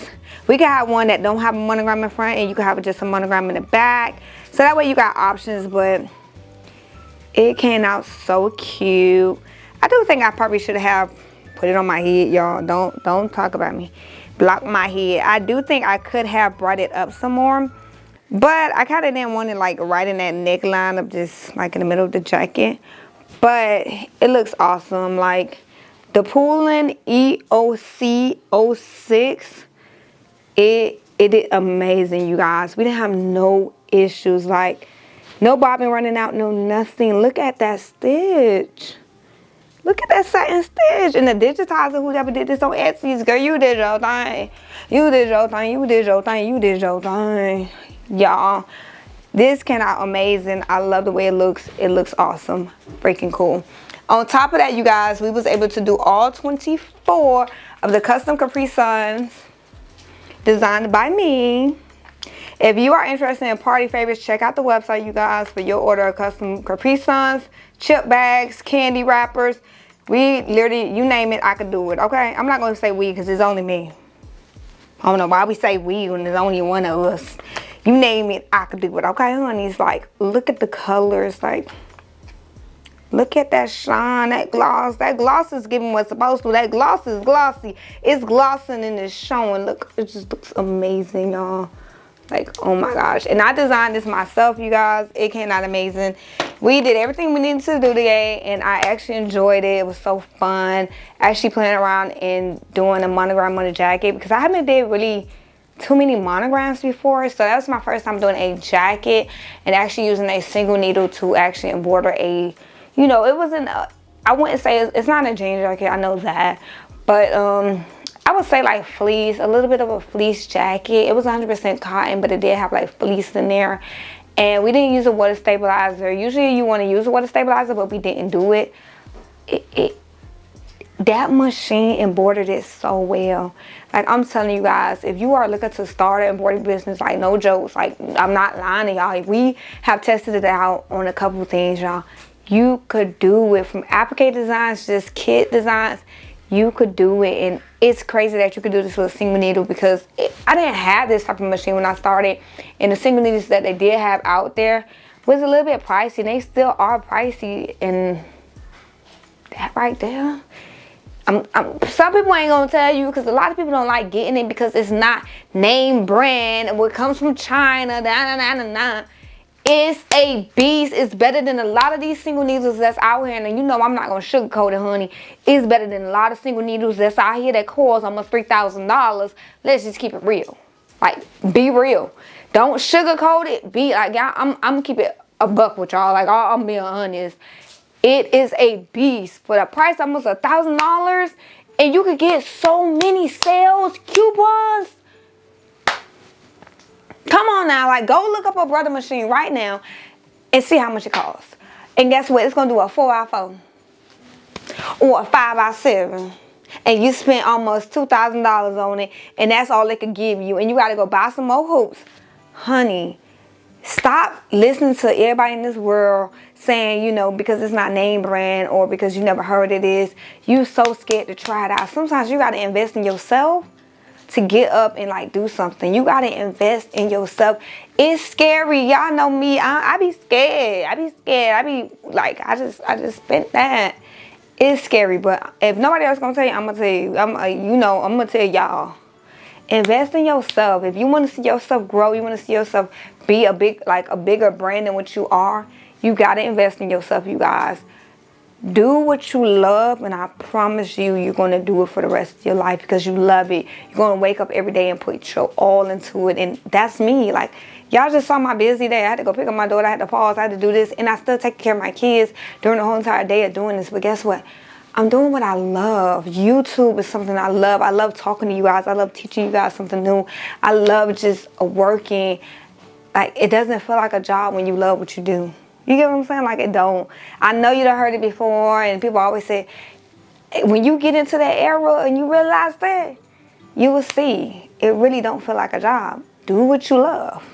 we can have one that don't have a monogram in front, and you can have just a monogram in the back. So that way you got options, but it came out so cute. I do think I probably should have put it on my head, y'all. Don't talk about me. block my head. I do think I could have brought it up some more, but I kind of didn't want it like right in that neckline of just like in the middle of the jacket. But it looks awesome. Like the Poolin EOC06, it did amazing, you guys. We didn't have no issues, like no bobbin running out, no nothing. Look at that stitch. Look at that satin stitch. And the digitizer, whoever did this on Etsy's, girl, you did your thing. You did your thing. You did your thing. You did your thing. Y'all, this came out amazing. I love the way it looks. It looks awesome. Freaking cool. On top of that, you guys, we was able to do all 24 of the custom Capri Suns designed by me. If you are interested in party favorites, check out the website, you guys, for your order of custom Capri Suns, chip bags, candy wrappers. We literally, you name it, I could do it, okay? I'm not going to say we because it's only me. I don't know why we say we when there's only one of us. You name it, I could do it, okay, honeys? Like, look at the colors, like, look at that shine, that gloss. That gloss is giving what's supposed to. That gloss is glossy. It's glossing and it's showing. Look, it just looks amazing, y'all. Like, oh my gosh. And I designed this myself, you guys. It came out amazing. We did everything we needed to do today, and I actually enjoyed it. It was so fun actually playing around and doing a monogram on the jacket, because I haven't did really too many monograms before. So that was my first time doing a jacket and actually using a single needle to actually embroider a, you know, it wasn't a, I wouldn't say it's not a jean jacket, I know that, but I would say like fleece, a little bit of a fleece jacket. It was 100% cotton, but it did have like fleece in there. And we didn't use a water stabilizer. Usually you want to use a water stabilizer, but we didn't do it. That machine embroidered it so well. Like, I'm telling you guys, if you are looking to start an embroidery business, like, no jokes, like, I'm not lying to y'all. We have tested it out on a couple of things, y'all. You could do it from applique designs, just kit designs. You could do it, and it's crazy that you could do this with a single needle, because I didn't have this type of machine when I started, and the single needles that they did have out there was a little bit pricey, and they still are pricey. And that right there, some people ain't gonna tell you, because a lot of people don't like getting it because it's not name brand and what comes from China. It's a beast. It's better than a lot of these single needles that's out here. And you know I'm not going to sugarcoat it, honey. It's better than a lot of single needles that's out here that cost almost $3,000. Let's just keep it real. Like, be real. Don't sugarcoat it. Be like, I'm going to keep it a buck with y'all. Like, I'm being honest. It is a beast. For the price almost $1,000. And you could get so many sales, coupons. Come on now, like, go look up a brother machine right now and see how much it costs. And guess what? It's going to do a 4x4 or a 5x7. And you spent almost $2,000 on it, and that's all it could give you. And you got to go buy some more hoops. Honey, stop listening to everybody in this world saying, you know, because it's not name brand or because you never heard it is. You so scared to try it out. Sometimes you got to invest in yourself to get up and like do something. You gotta invest in yourself. It's scary. Y'all know me. I be scared. I be like, I just spent that. It's scary, but if nobody else gonna tell you, I'm gonna tell you. I'm gonna tell y'all. Invest in yourself. If you want to see yourself grow, you want to see yourself be a bigger brand than what you are, you gotta invest in yourself, you guys. Do what you love, and I promise you, you're going to do it for the rest of your life because you love it. You're going to wake up every day and put your all into it, and that's me. Like, y'all just saw my busy day. I had to go pick up my daughter. I had to pause. I had to do this, and I still take care of my kids during the whole entire day of doing this. But guess what? I'm doing what I love. YouTube is something I love. I love talking to you guys. I love teaching you guys something new. I love just working. Like, it doesn't feel like a job when you love what you do. You get what I'm saying? Like, it don't. I know you done heard it before, and people always say, when you get into that era and you realize that, you will see it really don't feel like a job. Do what you love.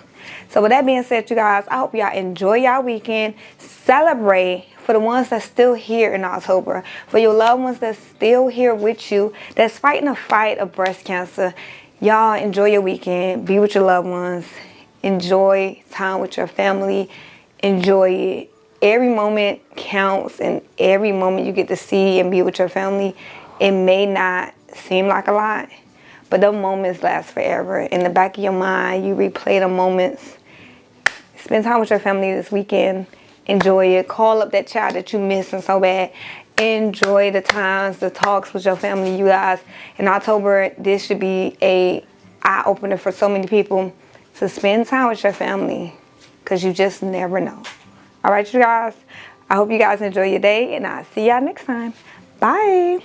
So with that being said, you guys, I hope y'all enjoy y'all weekend. Celebrate for the ones that's still here in October. For your loved ones that's still here with you, that's fighting a fight of breast cancer. Y'all enjoy your weekend. Be with your loved ones. Enjoy time with your family. Enjoy it. Every moment counts, and every moment you get to see and be with your family, it may not seem like a lot, but those moments last forever. In the back of your mind, you replay the moments. Spend time with your family this weekend. Enjoy it. Call up that child that you missing so bad. Enjoy the times, the talks with your family, you guys. In October, this should be a eye-opener for so many people to spend time with your family, because you just never know. All right, you guys. I hope you guys enjoy your day, and I'll see y'all next time. Bye.